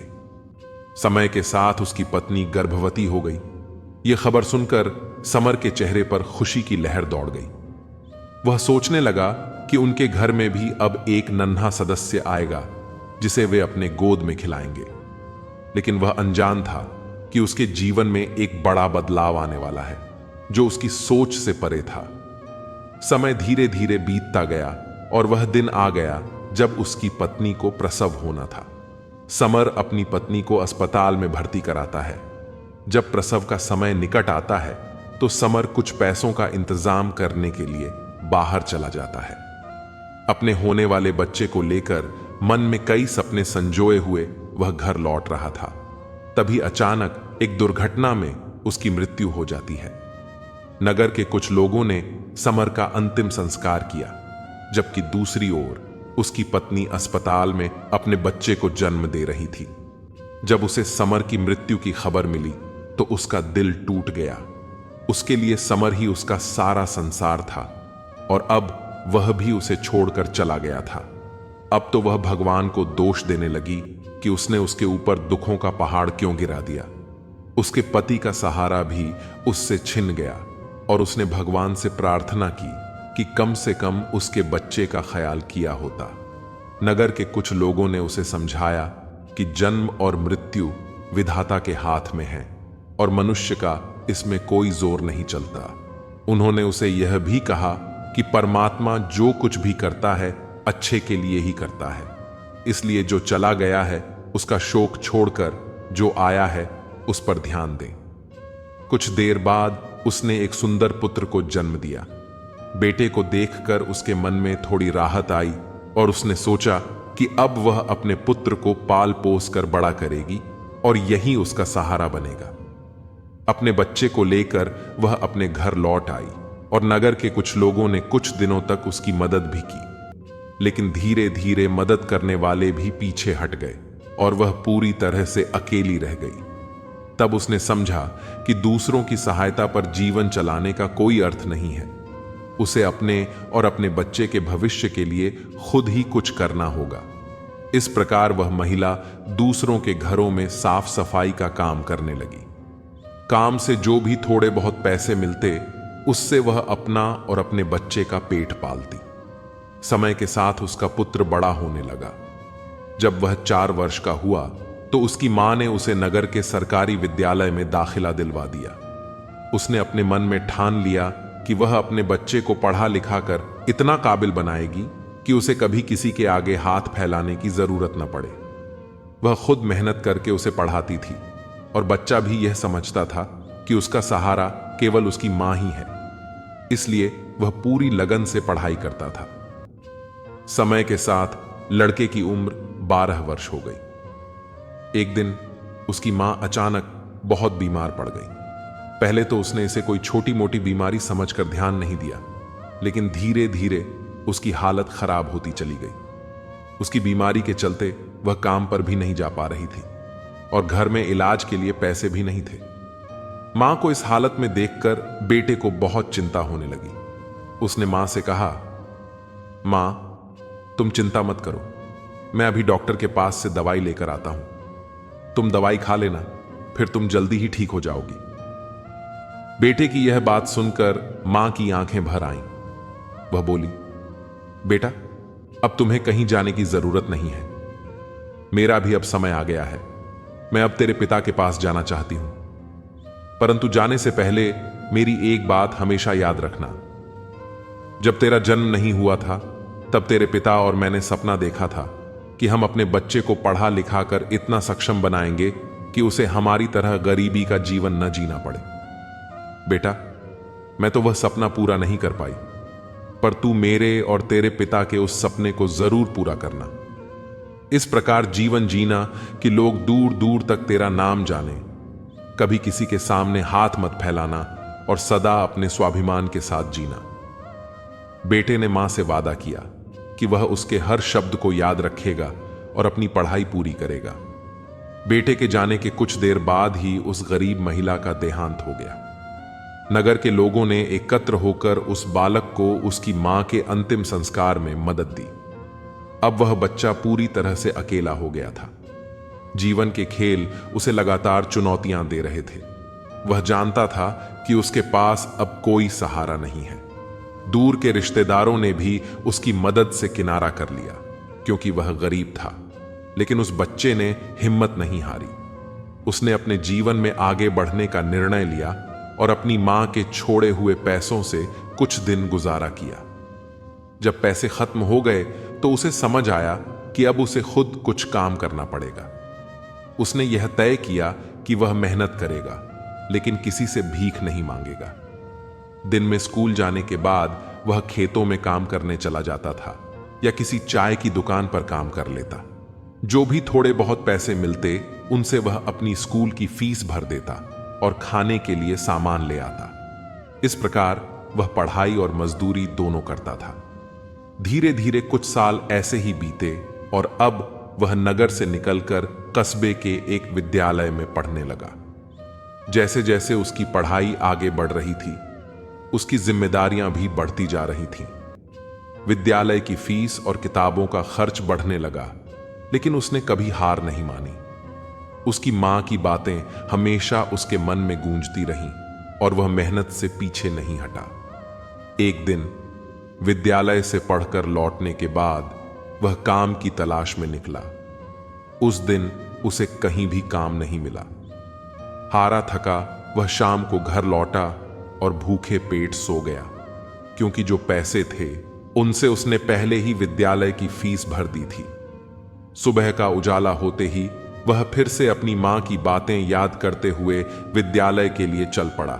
समय के साथ उसकी पत्नी गर्भवती हो गई। यह खबर सुनकर समर के चेहरे पर खुशी की लहर दौड़ गई। वह सोचने लगा कि उनके घर में भी अब एक नन्हा सदस्य आएगा जिसे वे अपने गोद में खिलाएंगे। लेकिन वह अनजान था कि उसके जीवन में एक बड़ा बदलाव आने वाला है जो उसकी सोच से परे था। समय धीरे धीरे बीतता गया और वह दिन आ गया जब उसकी पत्नी को प्रसव होना था। समर अपनी पत्नी को अस्पताल में भर्ती कराता है। जब प्रसव का समय निकट आता है तो समर कुछ पैसों का इंतजाम करने के लिए बाहर चला जाता है। अपने होने वाले बच्चे को लेकर मन में कई सपने संजोए हुए वह घर लौट रहा था। तभी अचानक एक दुर्घटना में उसकी मृत्यु हो जाती है। नगर के कुछ लोगों ने समर का अंतिम संस्कार किया, जबकि दूसरी ओर उसकी पत्नी अस्पताल में अपने बच्चे को जन्म दे रही थी। जब उसे समर की मृत्यु की खबर मिली तो उसका दिल टूट गया। उसके लिए समर ही उसका सारा संसार था और अब वह भी उसे छोड़कर चला गया था। अब तो वह भगवान को दोष देने लगी कि उसने उसके ऊपर दुखों का पहाड़ क्यों गिरा दिया। उसके पति का सहारा भी उससे छिन गया और उसने भगवान से प्रार्थना की कि कम से कम उसके बच्चे का ख्याल किया होता। नगर के कुछ लोगों ने उसे समझाया कि जन्म और मृत्यु विधाता के हाथ में है और मनुष्य का इसमें कोई जोर नहीं चलता। उन्होंने उसे यह भी कहा कि परमात्मा जो कुछ भी करता है अच्छे के लिए ही करता है, इसलिए जो चला गया है उसका शोक छोड़कर जो आया है उस पर ध्यान दें। कुछ देर बाद उसने एक सुंदर पुत्र को जन्म दिया। बेटे को देखकर उसके मन में थोड़ी राहत आई और उसने सोचा कि अब वह अपने पुत्र को पाल पोस कर बड़ा करेगी और यही उसका सहारा बनेगा। अपने बच्चे को लेकर वह अपने घर लौट आई और नगर के कुछ लोगों ने कुछ दिनों तक उसकी मदद भी की। लेकिन धीरे धीरे मदद करने वाले भी पीछे हट गए और वह पूरी तरह से अकेली रह गई। तब उसने समझा कि दूसरों की सहायता पर जीवन चलाने का कोई अर्थ नहीं है। उसे अपने और अपने बच्चे के भविष्य के लिए खुद ही कुछ करना होगा। इस प्रकार वह महिला दूसरों के घरों में साफ सफाई का काम करने लगी। काम से जो भी थोड़े बहुत पैसे मिलते उससे वह अपना और अपने बच्चे का पेट पालती। समय के साथ उसका पुत्र बड़ा होने लगा। जब वह 4 वर्ष का हुआ तो उसकी मां ने उसे नगर के सरकारी विद्यालय में दाखिला दिलवा दिया। उसने अपने मन में ठान लिया कि वह अपने बच्चे को पढ़ा लिखा कर इतना काबिल बनाएगी कि उसे कभी किसी के आगे हाथ फैलाने की जरूरत न पड़े। वह खुद मेहनत करके उसे पढ़ाती थी और बच्चा भी यह समझता था कि उसका सहारा केवल उसकी मां ही है, इसलिए वह पूरी लगन से पढ़ाई करता था। समय के साथ लड़के की उम्र 12 वर्ष हो गई। एक दिन उसकी मां अचानक बहुत बीमार पड़ गई। पहले तो उसने इसे कोई छोटी मोटी बीमारी समझकर ध्यान नहीं दिया, लेकिन धीरे धीरे उसकी हालत खराब होती चली गई। उसकी बीमारी के चलते वह काम पर भी नहीं जा पा रही थी और घर में इलाज के लिए पैसे भी नहीं थे। मां को इस हालत में देखकर बेटे को बहुत चिंता होने लगी। उसने मां से कहा, मां, तुम चिंता मत करो, मैं अभी डॉक्टर के पास से दवाई लेकर आता हूं। तुम दवाई खा लेना, फिर तुम जल्दी ही ठीक हो जाओगी। बेटे की यह बात सुनकर मां की आंखें भर आईं। वह बोली, बेटा, अब तुम्हें कहीं जाने की जरूरत नहीं है। मेरा भी अब समय आ गया है। मैं अब तेरे पिता के पास जाना चाहती हूं, परंतु जाने से पहले मेरी एक बात हमेशा याद रखना। जब तेरा जन्म नहीं हुआ था, तब तेरे पिता और मैंने सपना देखा था कि हम अपने बच्चे को पढ़ा लिखा कर इतना सक्षम बनाएंगे कि उसे हमारी तरह गरीबी का जीवन न जीना पड़े। बेटा, मैं तो वह सपना पूरा नहीं कर पाई, पर तू मेरे और तेरे पिता के उस सपने को जरूर पूरा करना। इस प्रकार जीवन जीना कि लोग दूर दूर तक तेरा नाम जाने। कभी किसी के सामने हाथ मत फैलाना और सदा अपने स्वाभिमान के साथ जीना। बेटे ने मां से वादा किया कि वह उसके हर शब्द को याद रखेगा और अपनी पढ़ाई पूरी करेगा। बेटे के जाने के कुछ देर बाद ही उस गरीब महिला का देहांत हो गया। नगर के लोगों ने एकत्र होकर उस बालक को उसकी मां के अंतिम संस्कार में मदद दी। अब वह बच्चा पूरी तरह से अकेला हो गया था। जीवन के खेल उसे लगातार चुनौतियां दे रहे थे। वह जानता था कि उसके पास अब कोई सहारा नहीं है। दूर के रिश्तेदारों ने भी उसकी मदद से किनारा कर लिया, क्योंकि वह गरीब था। लेकिन उस बच्चे ने हिम्मत नहीं हारी। उसने अपने जीवन में आगे बढ़ने का निर्णय लिया और अपनी मां के छोड़े हुए पैसों से कुछ दिन गुजारा किया। जब पैसे खत्म हो गए तो उसे समझ आया कि अब उसे खुद कुछ काम करना पड़ेगा। उसने यह तय किया कि वह मेहनत करेगा, लेकिन किसी से भीख नहीं मांगेगा। दिन में स्कूल जाने के बाद वह खेतों में काम करने चला जाता था या किसी चाय की दुकान पर काम कर लेता। जो भी थोड़े बहुत पैसे मिलते, उनसे वह अपनी स्कूल की फीस भर देता और खाने के लिए सामान ले आता। इस प्रकार वह पढ़ाई और मजदूरी दोनों करता था। धीरे धीरे कुछ साल ऐसे ही बीते और अब वह नगर से निकलकर कस्बे के एक विद्यालय में पढ़ने लगा। जैसे जैसे उसकी पढ़ाई आगे बढ़ रही थी, उसकी जिम्मेदारियां भी बढ़ती जा रही थीं। विद्यालय की फीस और किताबों का खर्च बढ़ने लगा, लेकिन उसने कभी हार नहीं मानी। उसकी मां की बातें हमेशा उसके मन में गूंजती रहीं और वह मेहनत से पीछे नहीं हटा। एक दिन विद्यालय से पढ़कर लौटने के बाद वह काम की तलाश में निकला। उस दिन उसे कहीं भी काम नहीं मिला। हारा थका वह शाम को घर लौटा और भूखे पेट सो गया, क्योंकि जो पैसे थे उनसे उसने पहले ही विद्यालय की फीस भर दी थी। सुबह का उजाला होते ही वह फिर से अपनी मां की बातें याद करते हुए विद्यालय के लिए चल पड़ा,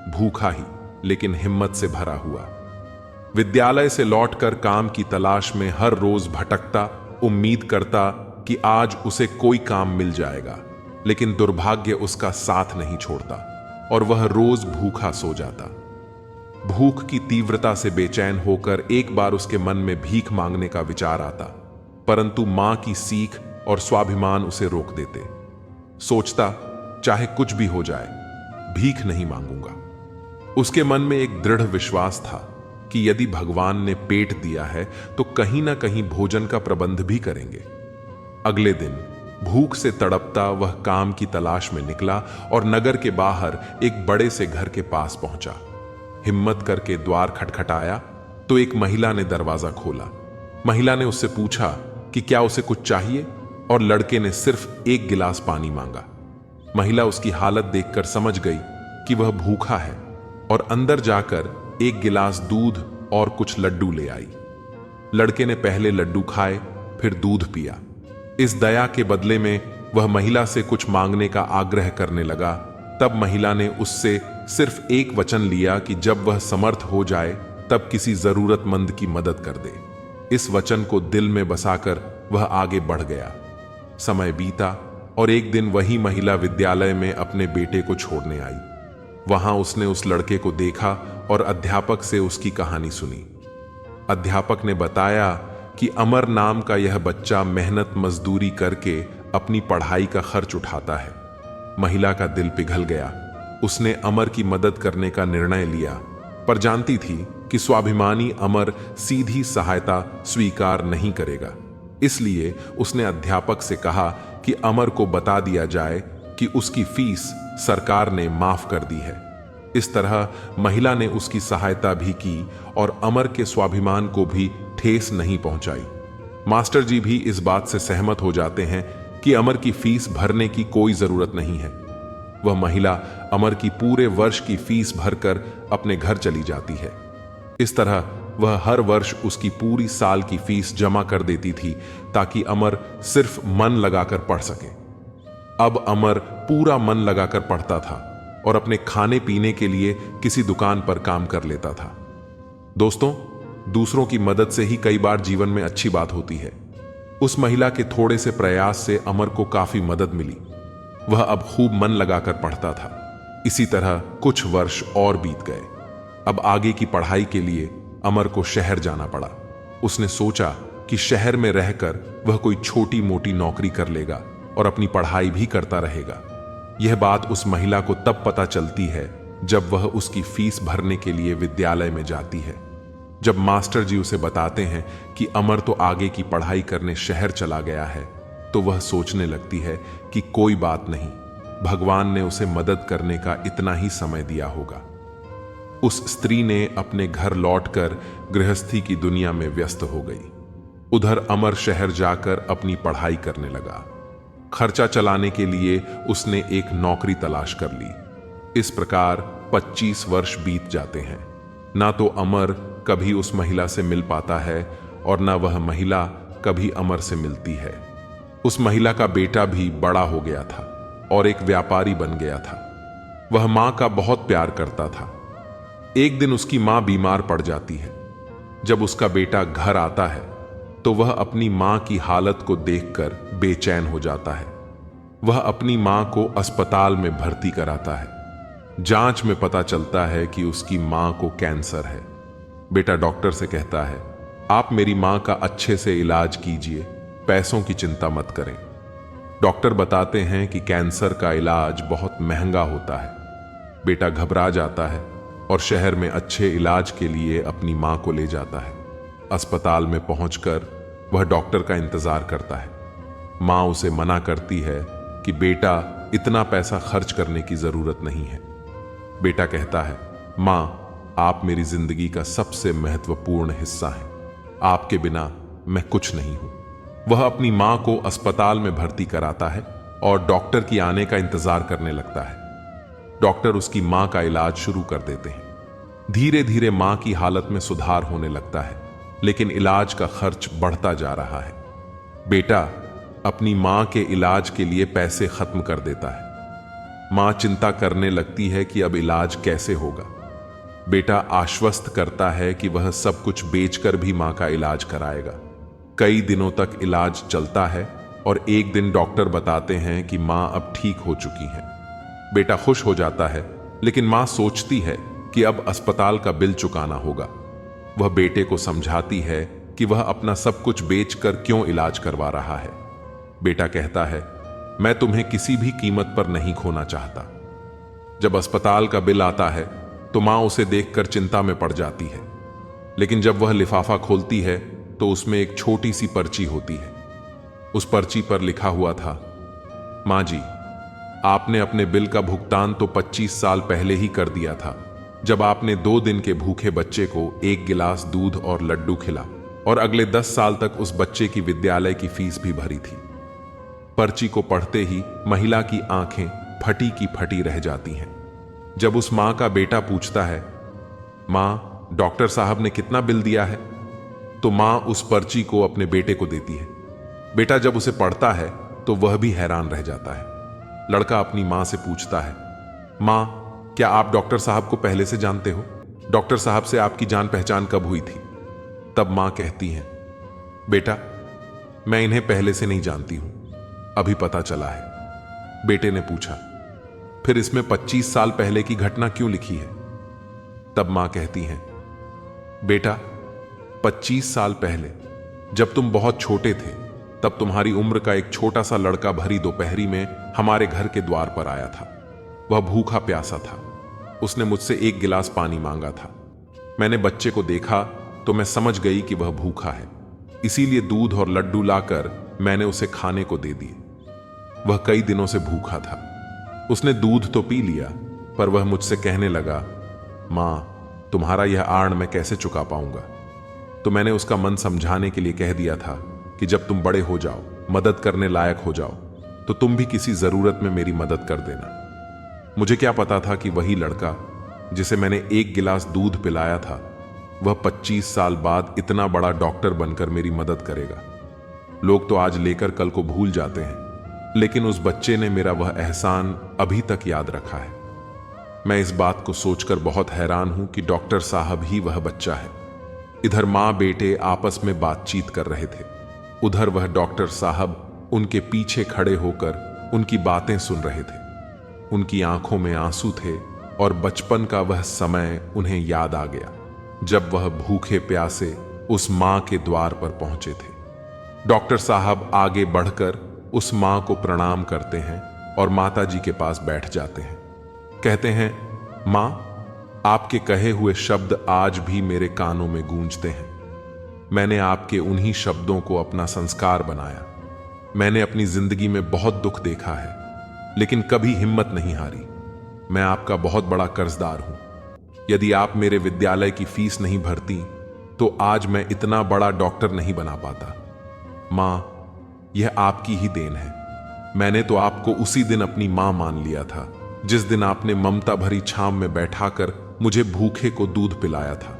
भूखा ही लेकिन हिम्मत से भरा हुआ। विद्यालय से लौटकर काम की तलाश में हर रोज भटकता, उम्मीद करता कि आज उसे कोई काम मिल जाएगा, लेकिन दुर्भाग्य उसका साथ नहीं छोड़ता और वह रोज भूखा सो जाता। भूख की तीव्रता से बेचैन होकर एक बार उसके मन में भीख मांगने का विचार आता, परंतु मां की सीख और स्वाभिमान उसे रोक देते। सोचता, चाहे कुछ भी हो जाए, भीख नहीं मांगूंगा। उसके मन में एक दृढ़ विश्वास था कि यदि भगवान ने पेट दिया है तो कहीं ना कहीं भोजन का प्रबंध भी करेंगे। अगले दिन भूख से तड़पता वह काम की तलाश में निकला और नगर के बाहर एक बड़े से घर के पास पहुंचा। हिम्मत करके द्वार खटखटाया तो एक महिला ने दरवाजा खोला। महिला ने उससे पूछा कि क्या उसे कुछ चाहिए, और लड़के ने सिर्फ एक गिलास पानी मांगा। महिला उसकी हालत देखकर समझ गई कि वह भूखा है और अंदर जाकर एक गिलास दूध और कुछ लड्डू ले आई। लड़के ने पहले लड्डू खाए, फिर दूध पिया। इस दया के बदले में वह महिला से कुछ मांगने का आग्रह करने लगा। तब महिला ने उससे सिर्फ एक वचन लिया कि जब वह समर्थ हो जाए तब किसी जरूरतमंद की मदद कर दे। इस वचन को दिल में बसाकर वह आगे बढ़ गया। समय बीता और एक दिन वही महिला विद्यालय में अपने बेटे को छोड़ने आई। वहां उसने उस लड़के को देखा और अध्यापक से उसकी कहानी सुनी। अध्यापक ने बताया कि अमर नाम का यह बच्चा मेहनत मजदूरी करके अपनी पढ़ाई का खर्च उठाता है। महिला का दिल पिघल गया। उसने अमर की मदद करने का निर्णय लिया, पर जानती थी कि स्वाभिमानी अमर सीधी सहायता स्वीकार नहीं करेगा। इसलिए उसने अध्यापक से कहा कि अमर को बता दिया जाए कि उसकी फीस सरकार ने माफ कर दी है। इस तरह महिला ने उसकी सहायता भी की और अमर के स्वाभिमान को भी ठेस नहीं पहुंचाई। मास्टर जी भी इस बात से सहमत हो जाते हैं कि अमर की फीस भरने की कोई जरूरत नहीं है। वह महिला अमर की पूरे वर्ष की फीस भरकर अपने घर चली जाती है। इस तरह वह हर वर्ष उसकी पूरी साल की फीस जमा कर देती थी ताकि अमर सिर्फ मन लगाकर पढ़ सके। अब अमर पूरा मन लगाकर पढ़ता था और अपने खाने पीने के लिए किसी दुकान पर काम कर लेता था। दोस्तों, दूसरों की मदद से ही कई बार जीवन में अच्छी बात होती है। उस महिला के थोड़े से प्रयास से अमर को काफी मदद मिली। वह अब खूब मन लगाकर पढ़ता था। इसी तरह कुछ वर्ष और बीत गए। अब आगे की पढ़ाई के लिए अमर को शहर जाना पड़ा। उसने सोचा कि शहर में रहकर वह कोई छोटी मोटी नौकरी कर लेगा और अपनी पढ़ाई भी करता रहेगा। यह बात उस महिला को तब पता चलती है जब वह उसकी फीस भरने के लिए विद्यालय में जाती है। जब मास्टर जी उसे बताते हैं कि अमर तो आगे की पढ़ाई करने शहर चला गया है, तो वह सोचने लगती है कि कोई बात नहीं, भगवान ने उसे मदद करने का इतना ही समय दिया होगा। उस स्त्री ने अपने घर लौटकर गृहस्थी की दुनिया में व्यस्त हो गई। उधर अमर शहर जाकर अपनी पढ़ाई करने लगा। खर्चा चलाने के लिए उसने एक नौकरी तलाश कर ली। इस प्रकार 25 वर्ष बीत जाते हैं। ना तो अमर कभी उस महिला से मिल पाता है और ना वह महिला कभी अमर से मिलती है। उस महिला का बेटा भी बड़ा हो गया था और एक व्यापारी बन गया था। वह मां का बहुत प्यार करता था। एक दिन उसकी मां बीमार पड़ जाती है। जब उसका बेटा घर आता है तो वह अपनी मां की हालत को देखकर बेचैन हो जाता है। वह अपनी मां को अस्पताल में भर्ती कराता है। जांच में पता चलता है कि उसकी मां को कैंसर है। बेटा डॉक्टर से कहता है, आप मेरी मां का अच्छे से इलाज कीजिए, पैसों की चिंता मत करें। डॉक्टर बताते हैं कि कैंसर का इलाज बहुत महंगा होता है। बेटा घबरा जाता है और शहर में अच्छे इलाज के लिए अपनी मां को ले जाता है। अस्पताल में पहुंचकर वह डॉक्टर का इंतजार करता है। मां उसे मना करती है कि बेटा, इतना पैसा खर्च करने की जरूरत नहीं है। बेटा कहता है, मां, आप मेरी जिंदगी का सबसे महत्वपूर्ण हिस्सा हैं। आपके बिना मैं कुछ नहीं हूं। वह अपनी मां को अस्पताल में भर्ती कराता है और डॉक्टर की आने का इंतजार करने लगता है। डॉक्टर उसकी मां का इलाज शुरू कर देते हैं। धीरे धीरे मां की हालत में सुधार होने लगता है, लेकिन इलाज का खर्च बढ़ता जा रहा है। बेटा अपनी मां के इलाज के लिए पैसे खत्म कर देता है। मां चिंता करने लगती है कि अब इलाज कैसे होगा। बेटा आश्वस्त करता है कि वह सब कुछ बेचकर भी मां का इलाज कराएगा। कई दिनों तक इलाज चलता है और एक दिन डॉक्टर बताते हैं कि मां अब ठीक हो चुकी है। बेटा खुश हो जाता है, लेकिन मां सोचती है कि अब अस्पताल का बिल चुकाना होगा। वह बेटे को समझाती है कि वह अपना सब कुछ बेचकर क्यों इलाज करवा रहा है। बेटा कहता है, मैं तुम्हें किसी भी कीमत पर नहीं खोना चाहता। जब अस्पताल का बिल आता है तो मां उसे देखकर चिंता में पड़ जाती है, लेकिन जब वह लिफाफा खोलती है तो उसमें एक छोटी सी पर्ची होती है। उस पर्ची पर लिखा हुआ था, मां जी, आपने अपने बिल का भुगतान तो 25 साल पहले ही कर दिया था, जब आपने 2 दिन के भूखे बच्चे को 1 गिलास दूध और लड्डू खिला और अगले 10 साल तक उस बच्चे की विद्यालय की फीस भी भरी थी। पर्ची को पढ़ते ही महिला की आंखें फटी की फटी रह जाती हैं। जब उस मां का बेटा पूछता है, मां, डॉक्टर साहब ने कितना बिल दिया है, तो मां उस पर्ची को अपने बेटे को देती है। बेटा जब उसे पढ़ता है तो वह भी हैरान रह जाता है। लड़का अपनी मां से पूछता है, मां, क्या आप डॉक्टर साहब को पहले से जानते हो? डॉक्टर साहब से आपकी जान पहचान कब हुई थी? तब मां कहती है, बेटा, मैं इन्हें पहले से नहीं जानती हूं, अभी पता चला है। बेटे ने पूछा, फिर इसमें 25 साल पहले की घटना क्यों लिखी है? तब मां कहती हैं, बेटा 25 साल पहले जब तुम बहुत छोटे थे, तब तुम्हारी उम्र का एक छोटा सा लड़का भरी दोपहरी में हमारे घर के द्वार पर आया था। वह भूखा प्यासा था। उसने मुझसे एक गिलास पानी मांगा था। मैंने बच्चे को देखा तो मैं समझ गई कि वह भूखा है, इसीलिए दूध और लड्डू लाकर मैंने उसे खाने को दे दिए। वह कई दिनों से भूखा था। उसने दूध तो पी लिया, पर वह मुझसे कहने लगा, मां, तुम्हारा यह आड़ मैं कैसे चुका पाऊंगा? तो मैंने उसका मन समझाने के लिए कह दिया था कि जब तुम बड़े हो जाओ, मदद करने लायक हो जाओ, तो तुम भी किसी जरूरत में मेरी मदद कर देना। मुझे क्या पता था कि वही लड़का जिसे मैंने एक गिलास दूध पिलाया था, वह 25 साल बाद इतना बड़ा डॉक्टर बनकर मेरी मदद करेगा। लोग तो आज लेकर कल को भूल जाते हैं, लेकिन उस बच्चे ने मेरा वह एहसान अभी तक याद रखा है। मैं इस बात को सोचकर बहुत हैरान हूं कि डॉक्टर साहब ही वह बच्चा है। इधर मां बेटे आपस में बातचीत कर रहे थे, उधर वह डॉक्टर साहब उनके पीछे खड़े होकर उनकी बातें सुन रहे थे। उनकी आंखों में आंसू थे और बचपन का वह समय उन्हें याद आ गया, जब वह भूखे प्यासे उस मां के द्वार पर पहुंचे थे। डॉक्टर साहब आगे बढ़कर उस मां को प्रणाम करते हैं और माता जी के पास बैठ जाते हैं। कहते हैं, मां, आपके कहे हुए शब्द आज भी मेरे कानों में गूंजते हैं। मैंने आपके उन्हीं शब्दों को अपना संस्कार बनाया। मैंने अपनी जिंदगी में बहुत दुख देखा है, लेकिन कभी हिम्मत नहीं हारी। मैं आपका बहुत बड़ा कर्जदार हूं। यदि आप मेरे विद्यालय की फीस नहीं भरती, तो आज मैं इतना बड़ा डॉक्टर नहीं बना पाता। मां, यह आपकी ही देन है। मैंने तो आपको उसी दिन अपनी मां मान लिया था, जिस दिन आपने ममता भरी छांव में बैठाकर मुझे भूखे को दूध पिलाया था।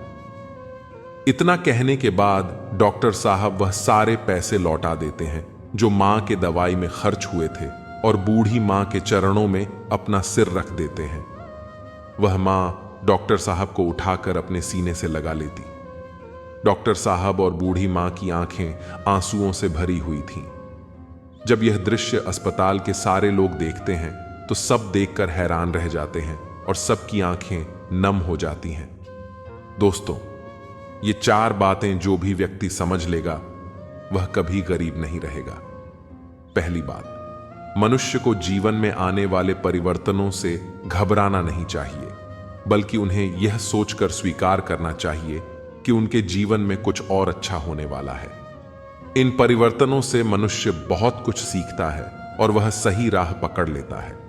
इतना कहने के बाद डॉक्टर साहब वह सारे पैसे लौटा देते हैं जो मां के दवाई में खर्च हुए थे, और बूढ़ी मां के चरणों में अपना सिर रख देते हैं। वह मां डॉक्टर साहब को उठाकर अपने सीने से लगा लेती। डॉक्टर साहब और बूढ़ी मां की आंखें आंसुओं से भरी हुई थीं। जब यह दृश्य अस्पताल के सारे लोग देखते हैं, तो सब देखकर हैरान रह जाते हैं और सबकी आंखें नम हो जाती हैं। दोस्तों, ये 4 बातें जो भी व्यक्ति समझ लेगा, वह कभी गरीब नहीं रहेगा। पहली बात, मनुष्य को जीवन में आने वाले परिवर्तनों से घबराना नहीं चाहिए, बल्कि उन्हें यह सोचकर स्वीकार करना चाहिए कि उनके जीवन में कुछ और अच्छा होने वाला है। इन परिवर्तनों से मनुष्य बहुत कुछ सीखता है और वह सही राह पकड़ लेता है।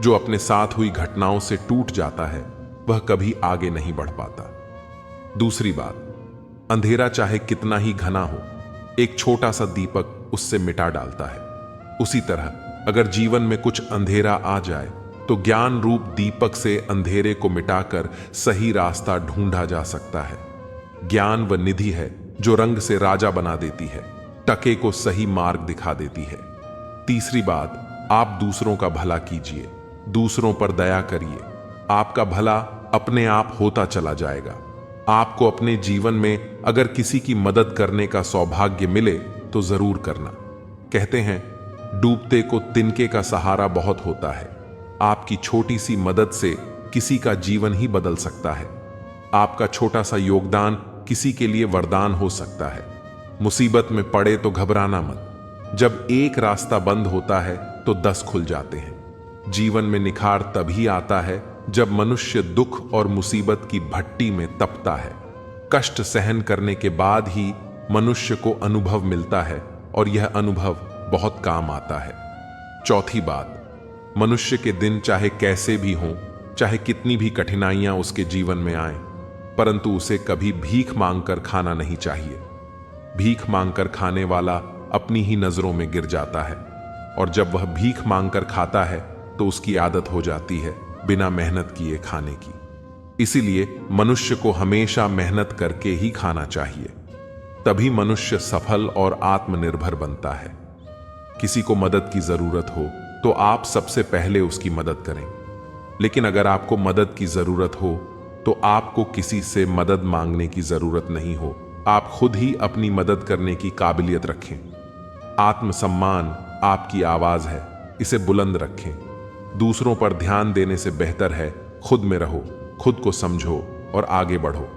जो अपने साथ हुई घटनाओं से टूट जाता है, वह कभी आगे नहीं बढ़ पाता। दूसरी बात, अंधेरा चाहे कितना ही घना हो, एक छोटा सा दीपक उससे मिटा डालता है। उसी तरह अगर जीवन में कुछ अंधेरा आ जाए, तो ज्ञान रूप दीपक से अंधेरे को मिटाकर सही रास्ता ढूंढा जा सकता है। ज्ञान वह निधि है जो रंग से राजा बना देती है, टके को सही मार्ग दिखा देती है। तीसरी बात, आप दूसरों का भला कीजिए, दूसरों पर दया करिए। आपका भला अपने आप होता चला जाएगा। आपको अपने जीवन में अगर किसी की मदद करने का सौभाग्य मिले तो जरूर करना। कहते हैं, डूबते को तिनके का सहारा बहुत होता है। आपकी छोटी सी मदद से किसी का जीवन ही बदल सकता है। आपका छोटा सा योगदान किसी के लिए वरदान हो सकता है। मुसीबत में पड़े तो घबराना मत। जब एक रास्ता बंद होता है तो 10 खुल जाते हैं। जीवन में निखार तभी आता है जब मनुष्य दुख और मुसीबत की भट्टी में तपता है। कष्ट सहन करने के बाद ही मनुष्य को अनुभव मिलता है, और यह अनुभव बहुत काम आता है। चौथी बात, मनुष्य के दिन चाहे कैसे भी हों, चाहे कितनी भी कठिनाइयां उसके जीवन में आएं, परंतु उसे कभी भीख मांगकर खाना नहीं चाहिए। भीख मांगकर खाने वाला अपनी ही नजरों में गिर जाता है, और जब वह भीख मांगकर खाता है तो उसकी आदत हो जाती है बिना मेहनत किए खाने की। इसीलिए मनुष्य को हमेशा मेहनत करके ही खाना चाहिए, तभी मनुष्य सफल और आत्मनिर्भर बनता है। किसी को मदद की जरूरत हो तो आप सबसे पहले उसकी मदद करें, लेकिन अगर आपको मदद की जरूरत हो तो आपको किसी से मदद मांगने की जरूरत नहीं हो। आप खुद ही अपनी मदद करने की काबिलियत रखें। आत्मसम्मान आपकी आवाज है, इसे बुलंद रखें। दूसरों पर ध्यान देने से बेहतर है खुद में रहो, खुद को समझो और आगे बढ़ो।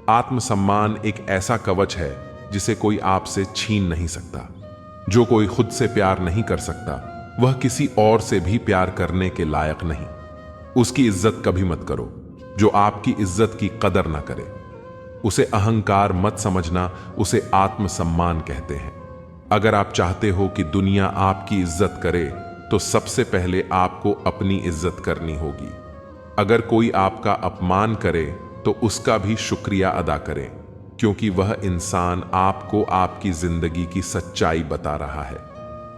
आत्मसम्मान एक ऐसा कवच है जिसे कोई आपसे छीन नहीं सकता। जो कोई खुद से प्यार नहीं कर सकता वह किसी और से भी प्यार करने के लायक नहीं। उसकी इज्जत कभी मत करो जो आपकी इज्जत की कदर ना करे। उसे अहंकार मत समझना, उसे आत्मसम्मान कहते हैं। अगर आप चाहते हो कि दुनिया आपकी इज्जत करे तो सबसे पहले आपको अपनी इज्जत करनी होगी। अगर कोई आपका अपमान करे तो उसका भी शुक्रिया अदा करें, क्योंकि वह इंसान आपको आपकी जिंदगी की सच्चाई बता रहा है।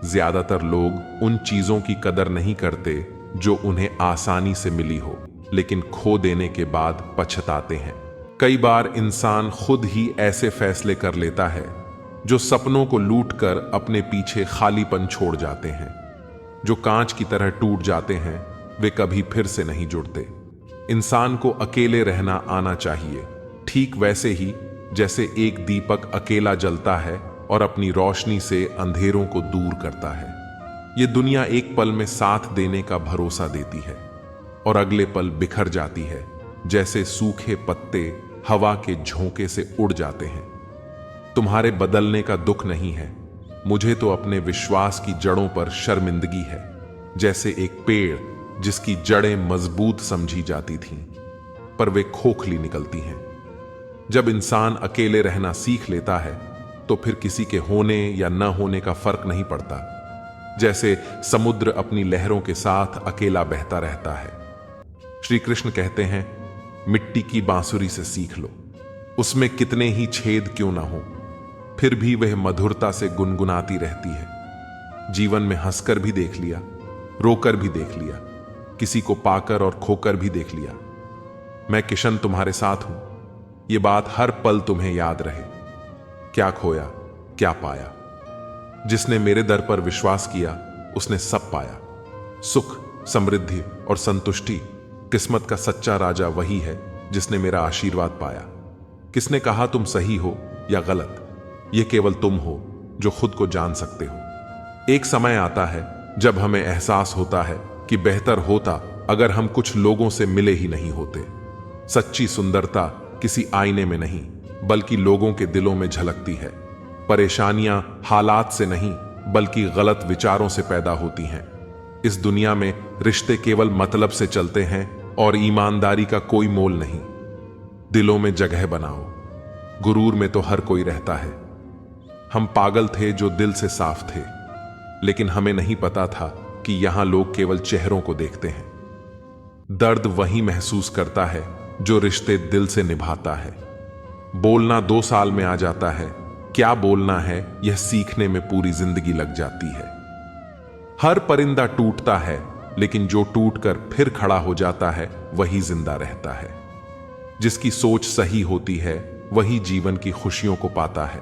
ज्यादातर लोग उन चीजों की कदर नहीं करते जो उन्हें आसानी से मिली हो, लेकिन खो देने के बाद पछताते हैं। कई बार इंसान खुद ही ऐसे फैसले कर लेता है जो सपनों को लूटकर अपने पीछे खालीपन छोड़ जाते हैं। जो कांच की तरह टूट जाते हैं वे कभी फिर से नहीं जुड़ते। इंसान को अकेले रहना आना चाहिए, ठीक वैसे ही जैसे एक दीपक अकेला जलता है और अपनी रोशनी से अंधेरों को दूर करता है। ये दुनिया एक पल में साथ देने का भरोसा देती है और अगले पल बिखर जाती है, जैसे सूखे पत्ते हवा के झोंके से उड़ जाते हैं। तुम्हारे बदलने का दुख नहीं है, मुझे तो अपने विश्वास की जड़ों पर शर्मिंदगी है। जैसे एक पेड़ जिसकी जड़ें मजबूत समझी जाती थीं, पर वे खोखली निकलती हैं। जब इंसान अकेले रहना सीख लेता है तो फिर किसी के होने या न होने का फर्क नहीं पड़ता। जैसे समुद्र अपनी लहरों के साथ अकेला बहता रहता है। श्री कृष्ण कहते हैं, मिट्टी की बांसुरी से सीख लो, उसमें कितने ही छेद क्यों ना हो, फिर भी वह मधुरता से गुनगुनाती रहती है। जीवन में हंसकर भी देख लिया, रोकर भी देख लिया, किसी को पाकर और खोकर भी देख लिया। मैं किशन तुम्हारे साथ हूं, ये बात हर पल तुम्हें याद रहे। क्या खोया क्या पाया, जिसने मेरे दर पर विश्वास किया उसने सब पाया। सुख, समृद्धि और संतुष्टि, किस्मत का सच्चा राजा वही है जिसने मेरा आशीर्वाद पाया। किसने कहा तुम सही हो या गलत, यह केवल तुम हो जो खुद को जान सकते हो। एक समय आता है जब हमें एहसास होता है कि बेहतर होता अगर हम कुछ लोगों से मिले ही नहीं होते। सच्ची सुंदरता किसी आईने में नहीं बल्कि लोगों के दिलों में झलकती है। परेशानियां हालात से नहीं बल्कि गलत विचारों से पैदा होती हैं। इस दुनिया में रिश्ते केवल मतलब से चलते हैं और ईमानदारी का कोई मोल नहीं। दिलों में जगह बनाओ, गुरूर में तो हर कोई रहता है। हम पागल थे जो दिल से साफ थे, लेकिन हमें नहीं पता था कि यहां लोग केवल चेहरों को देखते हैं। दर्द वही महसूस करता है जो रिश्ते दिल से निभाता है। बोलना 2 साल में आ जाता है, क्या बोलना है यह सीखने में पूरी जिंदगी लग जाती है। हर परिंदा टूटता है, लेकिन जो टूटकर फिर खड़ा हो जाता है वही जिंदा रहता है। जिसकी सोच सही होती है वही जीवन की खुशियों को पाता है।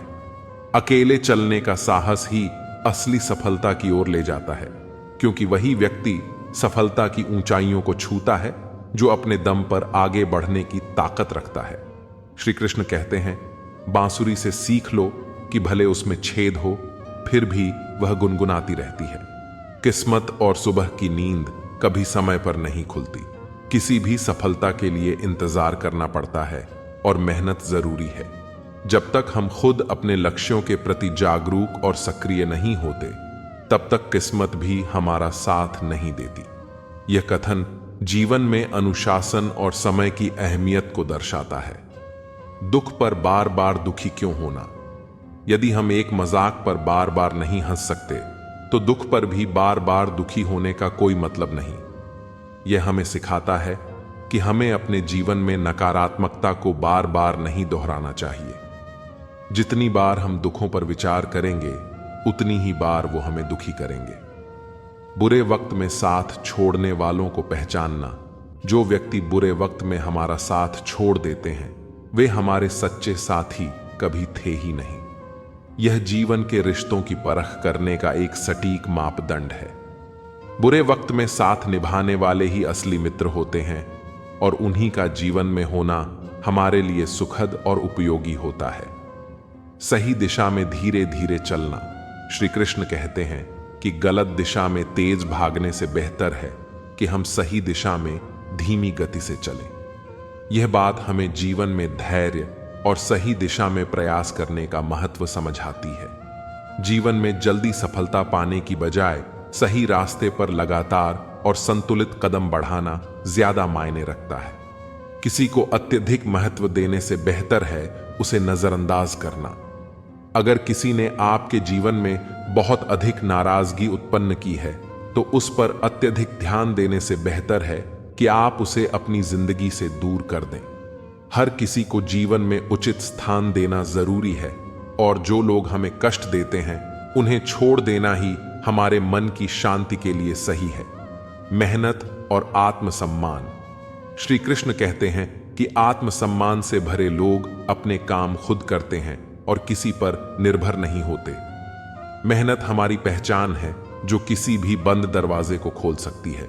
अकेले चलने का साहस ही असली सफलता की ओर ले जाता है, क्योंकि वही व्यक्ति सफलता की ऊंचाइयों को छूता है जो अपने दम पर आगे बढ़ने की ताकत रखता है। श्री कृष्ण कहते हैं, बांसुरी से सीख लो कि भले उसमें छेद हो फिर भी वह गुनगुनाती रहती है। किस्मत और सुबह की नींद कभी समय पर नहीं खुलती। किसी भी सफलता के लिए इंतजार करना पड़ता है और मेहनत जरूरी है। जब तक हम खुद अपने लक्ष्यों के प्रति जागरूक और सक्रिय नहीं होते, तब तक किस्मत भी हमारा साथ नहीं देती। यह कथन जीवन में अनुशासन और समय की अहमियत को दर्शाता है। दुख पर बार बार दुखी क्यों होना? यदि हम एक मजाक पर बार बार नहीं हंस सकते, तो दुख पर भी बार बार दुखी होने का कोई मतलब नहीं। यह हमें सिखाता है कि हमें अपने जीवन में नकारात्मकता को बार बार नहीं दोहराना चाहिए। जितनी बार हम दुखों पर विचार करेंगे, उतनी ही बार वो हमें दुखी करेंगे। बुरे वक्त में साथ छोड़ने वालों को पहचानना। जो व्यक्ति बुरे वक्त में हमारा साथ छोड़ देते हैं, वे हमारे सच्चे साथी कभी थे ही नहीं। यह जीवन के रिश्तों की परख करने का एक सटीक मापदंड है। बुरे वक्त में साथ निभाने वाले ही असली मित्र होते हैं और उन्हीं का जीवन में होना हमारे लिए सुखद और उपयोगी होता है। सही दिशा में धीरे धीरे चलना। श्री कृष्ण कहते हैं कि गलत दिशा में तेज भागने से बेहतर है कि हम सही दिशा में धीमी गति से चलें। यह बात हमें जीवन में धैर्य और सही दिशा में प्रयास करने का महत्व समझाती है। जीवन में जल्दी सफलता पाने की बजाय सही रास्ते पर लगातार और संतुलित कदम बढ़ाना ज्यादा मायने रखता है। किसी को अत्यधिक महत्व देने से बेहतर है उसे नजरअंदाज करना। अगर किसी ने आपके जीवन में बहुत अधिक नाराजगी उत्पन्न की है तो उस पर अत्यधिक ध्यान देने से बेहतर है कि आप उसे अपनी जिंदगी से दूर कर दें। हर किसी को जीवन में उचित स्थान देना जरूरी है और जो लोग हमें कष्ट देते हैं उन्हें छोड़ देना ही हमारे मन की शांति के लिए सही है। मेहनत और आत्मसम्मान। श्री कृष्ण कहते हैं कि आत्मसम्मान से भरे लोग अपने काम खुद करते हैं और किसी पर निर्भर नहीं होते। मेहनत हमारी पहचान है जो किसी भी बंद दरवाजे को खोल सकती है।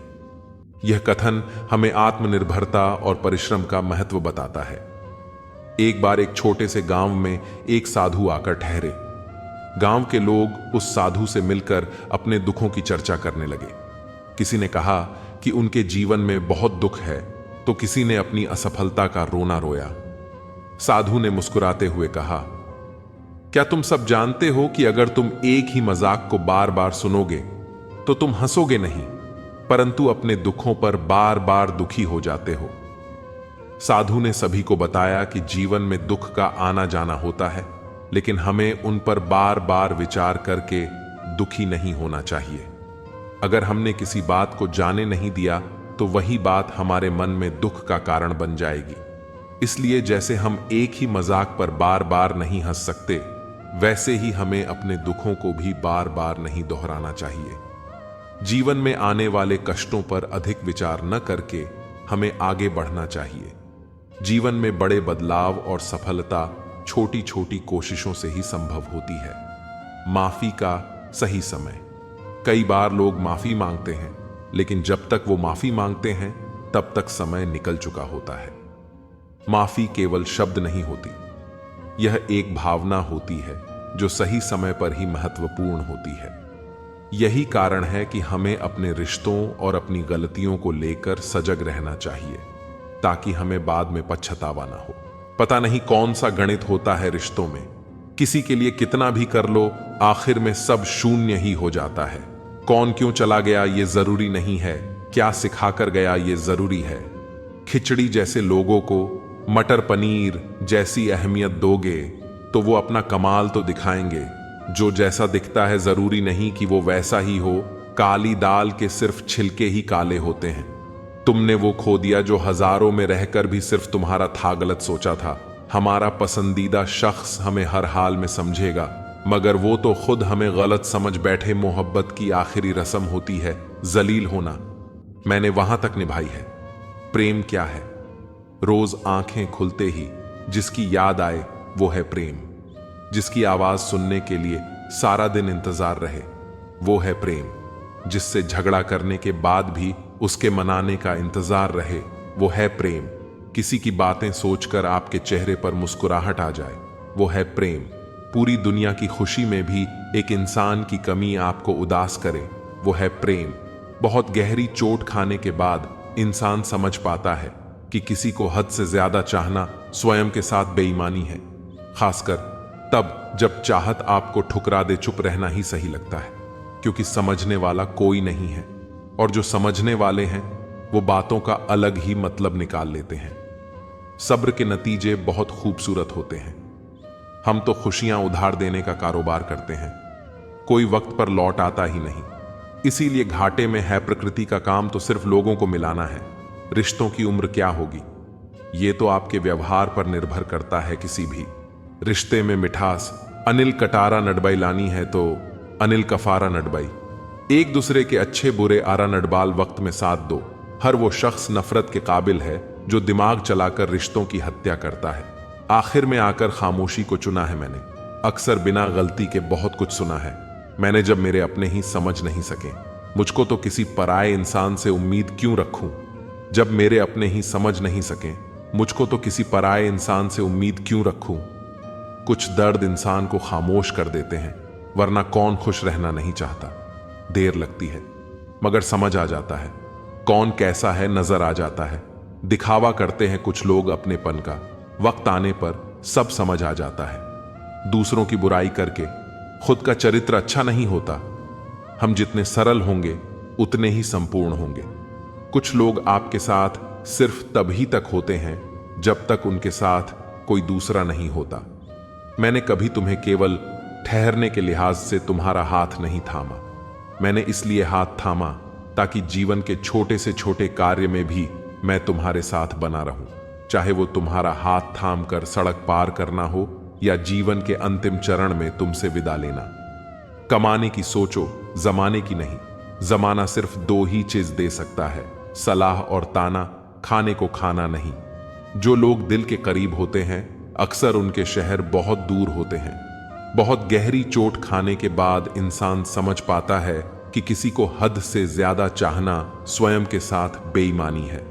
यह कथन हमें आत्मनिर्भरता और परिश्रम का महत्व बताता है। एक बार एक छोटे से गांव में एक साधु आकर ठहरे। गांव के लोग उस साधु से मिलकर अपने दुखों की चर्चा करने लगे। किसी ने कहा कि उनके जीवन में बहुत दुख है तो किसी ने अपनी असफलता का रोना रोया। साधु ने मुस्कुराते हुए कहा, क्या तुम सब जानते हो कि अगर तुम एक ही मजाक को बार बार सुनोगे तो तुम हंसोगे नहीं, परंतु अपने दुखों पर बार बार दुखी हो जाते हो। साधु ने सभी को बताया कि जीवन में दुख का आना जाना होता है, लेकिन हमें उन पर बार बार विचार करके दुखी नहीं होना चाहिए। अगर हमने किसी बात को जाने नहीं दिया तो वही बात हमारे मन में दुख का कारण बन जाएगी। इसलिए जैसे हम एक ही मजाक पर बार बार नहीं हंस सकते, वैसे ही हमें अपने दुखों को भी बार बार नहीं दोहराना चाहिए। जीवन में आने वाले कष्टों पर अधिक विचार न करके हमें आगे बढ़ना चाहिए। जीवन में बड़े बदलाव और सफलता छोटी छोटी कोशिशों से ही संभव होती है। माफी का सही समय। कई बार लोग माफी मांगते हैं, लेकिन जब तक वो माफी मांगते हैं तब तक समय निकल चुका होता है। माफी केवल शब्द नहीं होती, यह एक भावना होती है जो सही समय पर ही महत्वपूर्ण होती है। यही कारण है कि हमें अपने रिश्तों और अपनी गलतियों को लेकर सजग रहना चाहिए, ताकि हमें बाद में पछतावा ना हो। पता नहीं कौन सा गणित होता है रिश्तों में, किसी के लिए कितना भी कर लो आखिर में सब शून्य ही हो जाता है। कौन क्यों चला गया ये जरूरी नहीं है, क्या सिखाकर गया ये जरूरी है। खिचड़ी जैसे लोगों को मटर पनीर जैसी अहमियत दोगे तो वो अपना कमाल तो दिखाएंगे। जो जैसा दिखता है जरूरी नहीं कि वो वैसा ही हो। काली दाल के सिर्फ छिलके ही काले होते हैं। तुमने वो खो दिया जो हजारों में रहकर भी सिर्फ तुम्हारा था गलत सोचा था। हमारा पसंदीदा शख्स हमें हर हाल में समझेगा, मगर वो तो खुद हमें गलत समझ बैठे। मोहब्बत की आखिरी रस्म होती है जलील होना। मैंने वहां तक निभाई है। प्रेम क्या है? रोज आंखें खुलते ही जिसकी याद आए वो है प्रेम। जिसकी आवाज सुनने के लिए सारा दिन इंतजार रहे वो है प्रेम। जिससे झगड़ा करने के बाद भी उसके मनाने का इंतजार रहे वो है प्रेम। किसी की बातें सोचकर आपके चेहरे पर मुस्कुराहट आ जाए वो है प्रेम। पूरी दुनिया की खुशी में भी एक इंसान की कमी आपको उदास करे वो है प्रेम। बहुत गहरी चोट खाने के बाद इंसान समझ पाता है कि किसी को हद से ज्यादा चाहना स्वयं के साथ बेईमानी है, खासकर तब जब चाहत आपको ठुकरा दे। चुप रहना ही सही लगता है, क्योंकि समझने वाला कोई नहीं है, और जो समझने वाले हैं वो बातों का अलग ही मतलब निकाल लेते हैं। सब्र के नतीजे बहुत खूबसूरत होते हैं। हम तो खुशियां उधार देने का कारोबार करते हैं, कोई वक्त पर लौट आता ही नहीं। इसीलिए घाटे में है प्रकृति का काम तो सिर्फ लोगों को मिलाना है। रिश्तों की उम्र क्या होगी ये तो आपके व्यवहार पर निर्भर करता है। किसी भी रिश्ते में मिठास, अनिल कटारा नडबाई लानी है तो अनिल कफारा नडबाई। एक दूसरे के अच्छे बुरे आरा नडबाल वक्त में साथ दो। हर वो शख्स नफरत के काबिल है जो दिमाग चलाकर रिश्तों की हत्या करता है। आखिर में आकर खामोशी को चुना है मैंने। अक्सर बिना गलती के बहुत कुछ सुना है मैंने। जब मेरे अपने ही समझ नहीं सके मुझको तो किसी पराये इंसान से उम्मीद क्यों रखूं। जब मेरे अपने ही समझ नहीं सके मुझको तो किसी पराये इंसान से उम्मीद क्यों रखूं। कुछ दर्द इंसान को खामोश कर देते हैं, वरना कौन खुश रहना नहीं चाहता। देर लगती है मगर समझ आ जाता है। कौन कैसा है नजर आ जाता है। दिखावा करते हैं कुछ लोग अपनेपन का, वक्त आने पर सब समझ आ जाता है। दूसरों की बुराई करके खुद का चरित्र अच्छा नहीं होता। हम जितने सरल होंगे उतने ही संपूर्ण होंगे। कुछ लोग आपके साथ सिर्फ तभी तक होते हैं जब तक उनके साथ कोई दूसरा नहीं होता। मैंने कभी तुम्हें केवल ठहरने के लिहाज से तुम्हारा हाथ नहीं थामा। मैंने इसलिए हाथ थामा ताकि जीवन के छोटे से छोटे कार्य में भी मैं तुम्हारे साथ बना रहूं, चाहे वो तुम्हारा हाथ थाम कर सड़क पार करना हो या जीवन के अंतिम चरण में तुमसे विदा लेना। कमाने की सोचो, जमाने की नहीं। जमाना सिर्फ दो ही चीज दे सकता है, सलाह और ताना, खाने को खाना नहीं। जो लोग दिल के करीब होते हैं अक्सर उनके शहर बहुत दूर होते हैं। बहुत गहरी चोट खाने के बाद इंसान समझ पाता है कि किसी को हद से ज्यादा चाहना स्वयं के साथ बेईमानी है।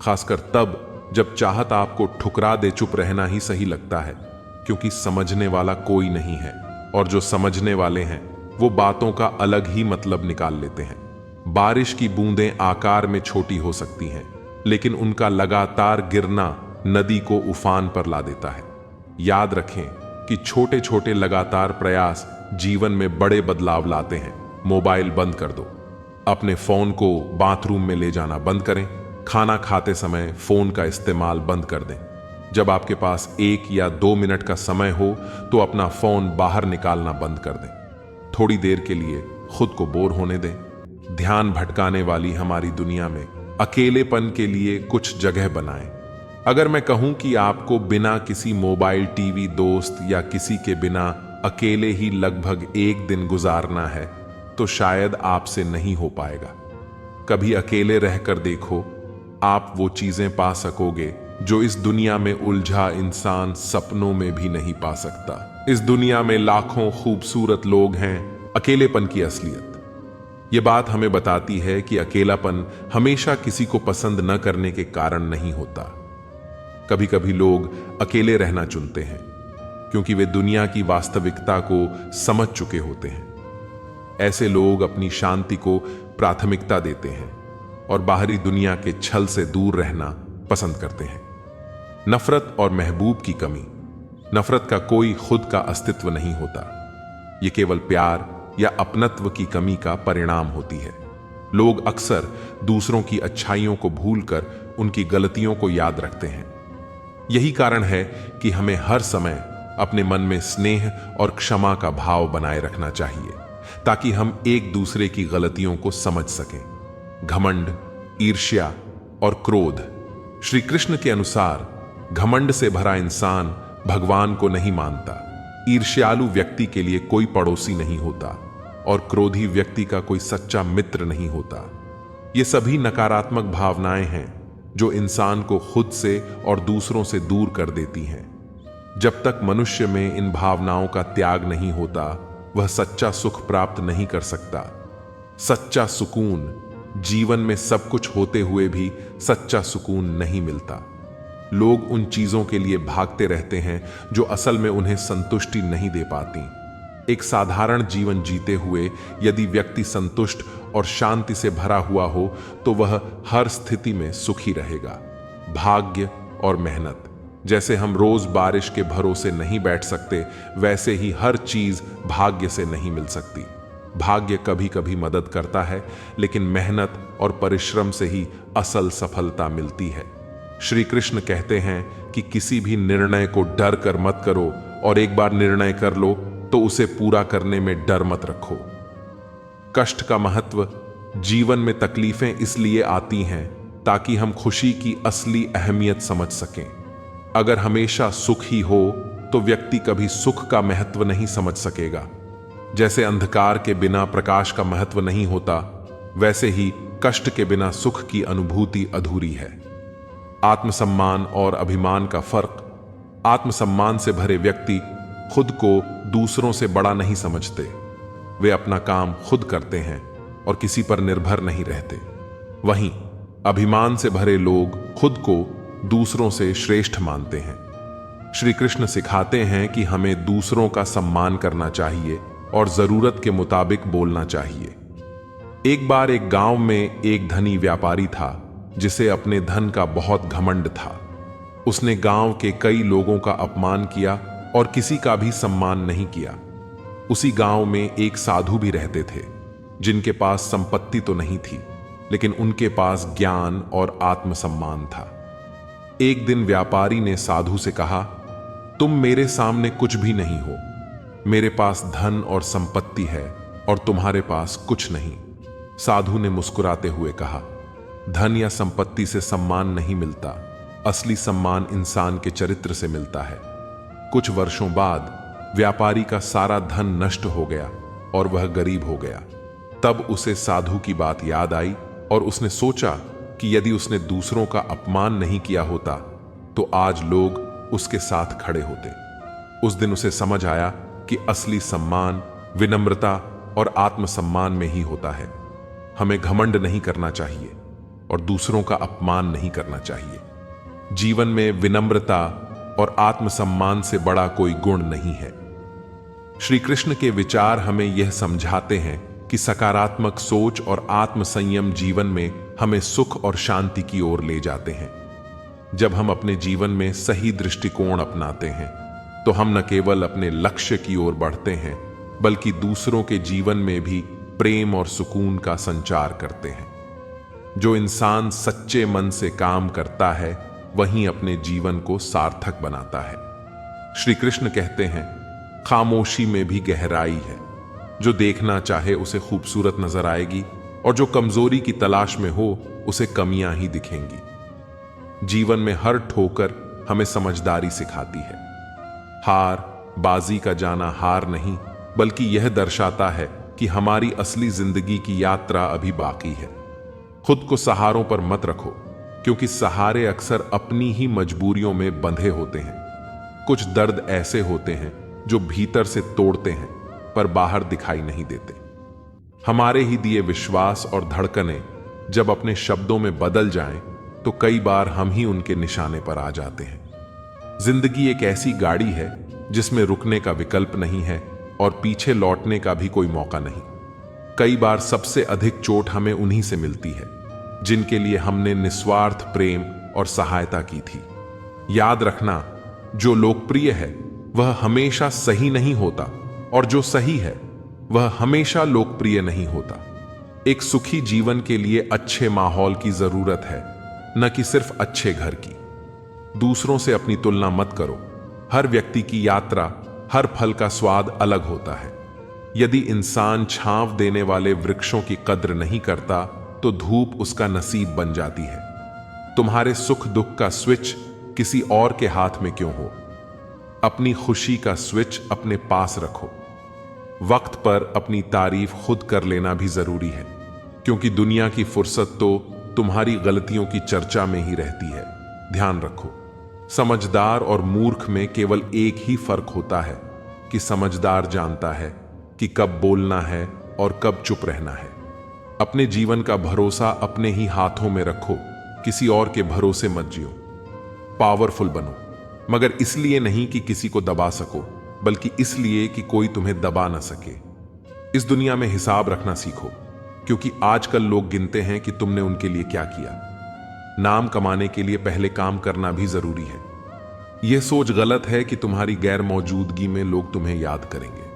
खासकर तब जब चाहत आपको ठुकरा दे, चुप रहना ही सही लगता है, क्योंकि समझने वाला कोई नहीं है, और जो समझने वाले हैं वो बातों का अलग ही मतलब निकाल लेते हैं। बारिश की बूंदें आकार में छोटी हो सकती हैं, लेकिन उनका लगातार गिरना नदी को उफान पर ला देता है। याद रखें कि छोटे छोटे लगातार प्रयास जीवन में बड़े बदलाव लाते हैं। मोबाइल बंद कर दो, अपने फोन को बाथरूम में ले जाना बंद करें, खाना खाते समय फोन का इस्तेमाल बंद कर दें। जब आपके पास 1 या 2 मिनट का समय हो तो अपना फोन बाहर निकालना बंद कर दें। थोड़ी देर के लिए खुद को बोर होने दें। ध्यान भटकाने वाली हमारी दुनिया में अकेलेपन के लिए कुछ जगह बनाएं। अगर मैं कहूं कि आपको बिना किसी मोबाइल, टीवी, दोस्त या किसी के बिना अकेले ही लगभग 1 दिन गुजारना है तो शायद आपसे नहीं हो पाएगा। कभी अकेले रहकर देखो, आप वो चीजें पा सकोगे जो इस दुनिया में उलझा इंसान सपनों में भी नहीं पा सकता। इस दुनिया में लाखों खूबसूरत लोग हैं, अकेलेपन की असलियत। ये बात हमें बताती है कि अकेलापन हमेशा किसी को पसंद न करने के कारण नहीं होता। कभी कभी लोग अकेले रहना चुनते हैं क्योंकि वे दुनिया की वास्तविकता को समझ चुके होते हैं। ऐसे लोग अपनी शांति को प्राथमिकता देते हैं और बाहरी दुनिया के छल से दूर रहना पसंद करते हैं। नफरत और महबूब की कमी। नफरत का कोई खुद का अस्तित्व नहीं होता, यह केवल प्यार या अपनत्व की कमी का परिणाम होती है। लोग अक्सर दूसरों की अच्छाइयों को भूलकर उनकी गलतियों को याद रखते हैं। यही कारण है कि हमें हर समय अपने मन में स्नेह और क्षमा का भाव बनाए रखना चाहिए ताकि हम एक दूसरे की गलतियों को समझ सकें। घमंड, ईर्ष्या और क्रोध। श्री कृष्ण के अनुसार घमंड से भरा इंसान भगवान को नहीं मानता। ईर्ष्यालु व्यक्ति के लिए कोई पड़ोसी नहीं होता और क्रोधी व्यक्ति का कोई सच्चा मित्र नहीं होता। ये सभी नकारात्मक भावनाएं हैं जो इंसान को खुद से और दूसरों से दूर कर देती हैं। जब तक मनुष्य में इन भावनाओं का त्याग नहीं होता, वह सच्चा सुख प्राप्त नहीं कर सकता। सच्चा सुकून, जीवन में सब कुछ होते हुए भी सच्चा सुकून नहीं मिलता। लोग उन चीजों के लिए भागते रहते हैं जो असल में उन्हें संतुष्टि नहीं दे पाती। एक साधारण जीवन जीते हुए यदि व्यक्ति संतुष्ट और शांति से भरा हुआ हो तो वह हर स्थिति में सुखी रहेगा। भाग्य और मेहनत। जैसे हम रोज बारिश के भरोसे नहीं बैठ सकते, वैसे ही हर चीज भाग्य से नहीं मिल सकती। भाग्य कभी कभी मदद करता है, लेकिन मेहनत और परिश्रम से ही असल सफलता मिलती है। श्री कृष्ण कहते हैं कि किसी भी निर्णय को डर कर मत करो, और एक बार निर्णय कर लो तो उसे पूरा करने में डर मत रखो। कष्ट का महत्व। जीवन में तकलीफें इसलिए आती हैं ताकि हम खुशी की असली अहमियत समझ सकें। अगर हमेशा सुख ही हो तो व्यक्ति कभी सुख का महत्व नहीं समझ सकेगा। जैसे अंधकार के बिना प्रकाश का महत्व नहीं होता, वैसे ही कष्ट के बिना सुख की अनुभूति अधूरी है। आत्मसम्मान और अभिमान का फर्क। आत्मसम्मान से भरे व्यक्ति खुद को दूसरों से बड़ा नहीं समझते। वे अपना काम खुद करते हैं और किसी पर निर्भर नहीं रहते। वहीं अभिमान से भरे लोग खुद को दूसरों से श्रेष्ठ मानते हैं। श्री कृष्ण सिखाते हैं कि हमें दूसरों का सम्मान करना चाहिए और जरूरत के मुताबिक बोलना चाहिए। एक बार एक गांव में एक धनी व्यापारी था जिसे अपने धन का बहुत घमंड था। उसने गांव के कई लोगों का अपमान किया और किसी का भी सम्मान नहीं किया। उसी गांव में एक साधु भी रहते थे जिनके पास संपत्ति तो नहीं थी, लेकिन उनके पास ज्ञान और आत्मसम्मान था। एक दिन व्यापारी ने साधु से कहा, तुम मेरे सामने कुछ भी नहीं हो। मेरे पास धन और संपत्ति है और तुम्हारे पास कुछ नहीं। साधु ने मुस्कुराते हुए कहा, धन या संपत्ति से सम्मान नहीं मिलता, असली सम्मान इंसान के चरित्र से मिलता है। कुछ वर्षों बाद व्यापारी का सारा धन नष्ट हो गया और वह गरीब हो गया। तब उसे साधु की बात याद आई और उसने सोचा कि यदि उसने दूसरों का अपमान नहीं किया होता तो आज लोग उसके साथ खड़े होते। उस दिन उसे समझ आया कि असली सम्मान विनम्रता और आत्मसम्मान में ही होता है। हमें घमंड नहीं करना चाहिए और दूसरों का अपमान नहीं करना चाहिए। जीवन में विनम्रता और आत्मसम्मान से बड़ा कोई गुण नहीं है। श्री कृष्ण के विचार हमें यह समझाते हैं कि सकारात्मक सोच और आत्मसंयम जीवन में हमें सुख और शांति की ओर ले जाते हैं। जब हम अपने जीवन में सही दृष्टिकोण अपनाते हैं तो हम न केवल अपने लक्ष्य की ओर बढ़ते हैं बल्कि दूसरों के जीवन में भी प्रेम और सुकून का संचार करते हैं। जो इंसान सच्चे मन से काम करता है वहीं अपने जीवन को सार्थक बनाता है। श्री कृष्ण कहते हैं, खामोशी में भी गहराई है। जो देखना चाहे उसे खूबसूरत नजर आएगी और जो कमजोरी की तलाश में हो उसे कमियां ही दिखेंगी। जीवन में हर ठोकर हमें समझदारी सिखाती है। हार बाजी का जाना हार नहीं, बल्कि यह दर्शाता है कि हमारी असली जिंदगी की यात्रा अभी बाकी है। खुद को सहारों पर मत रखो, क्योंकि सहारे अक्सर अपनी ही मजबूरियों में बंधे होते हैं। कुछ दर्द ऐसे होते हैं जो भीतर से तोड़ते हैं पर बाहर दिखाई नहीं देते। हमारे ही दिए विश्वास और धड़कनें जब अपने शब्दों में बदल जाएं, तो कई बार हम ही उनके निशाने पर आ जाते हैं। जिंदगी एक ऐसी गाड़ी है जिसमें रुकने का विकल्प नहीं है और पीछे लौटने का भी कोई मौका नहीं। कई बार सबसे अधिक चोट हमें उन्हीं से मिलती है जिनके लिए हमने निस्वार्थ प्रेम और सहायता की थी। याद रखना, जो लोकप्रिय है वह हमेशा सही नहीं होता और जो सही है वह हमेशा लोकप्रिय नहीं होता। एक सुखी जीवन के लिए अच्छे माहौल की जरूरत है, न कि सिर्फ अच्छे घर की। दूसरों से अपनी तुलना मत करो। हर व्यक्ति की यात्रा, हर फल का स्वाद अलग होता है। यदि इंसान छांव देने वाले वृक्षों की कद्र नहीं करता तो धूप उसका नसीब बन जाती है। तुम्हारे सुख दुख का स्विच किसी और के हाथ में क्यों हो? अपनी खुशी का स्विच अपने पास रखो। वक्त पर अपनी तारीफ खुद कर लेना भी जरूरी है, क्योंकि दुनिया की फुर्सत तो तुम्हारी गलतियों की चर्चा में ही रहती है। ध्यान रखो, समझदार और मूर्ख में केवल एक ही फर्क होता है कि समझदार जानता है कि कब बोलना है और कब चुप रहना है। अपने जीवन का भरोसा अपने ही हाथों में रखो, किसी और के भरोसे मत जियो। पावरफुल बनो, मगर इसलिए नहीं कि किसी को दबा सको, बल्कि इसलिए कि कोई तुम्हें दबा ना सके। इस दुनिया में हिसाब रखना सीखो, क्योंकि आजकल लोग गिनते हैं कि तुमने उनके लिए क्या किया। नाम कमाने के लिए पहले काम करना भी जरूरी है। यह सोच गलत है कि तुम्हारी गैर मौजूदगी में लोग तुम्हें याद करेंगे।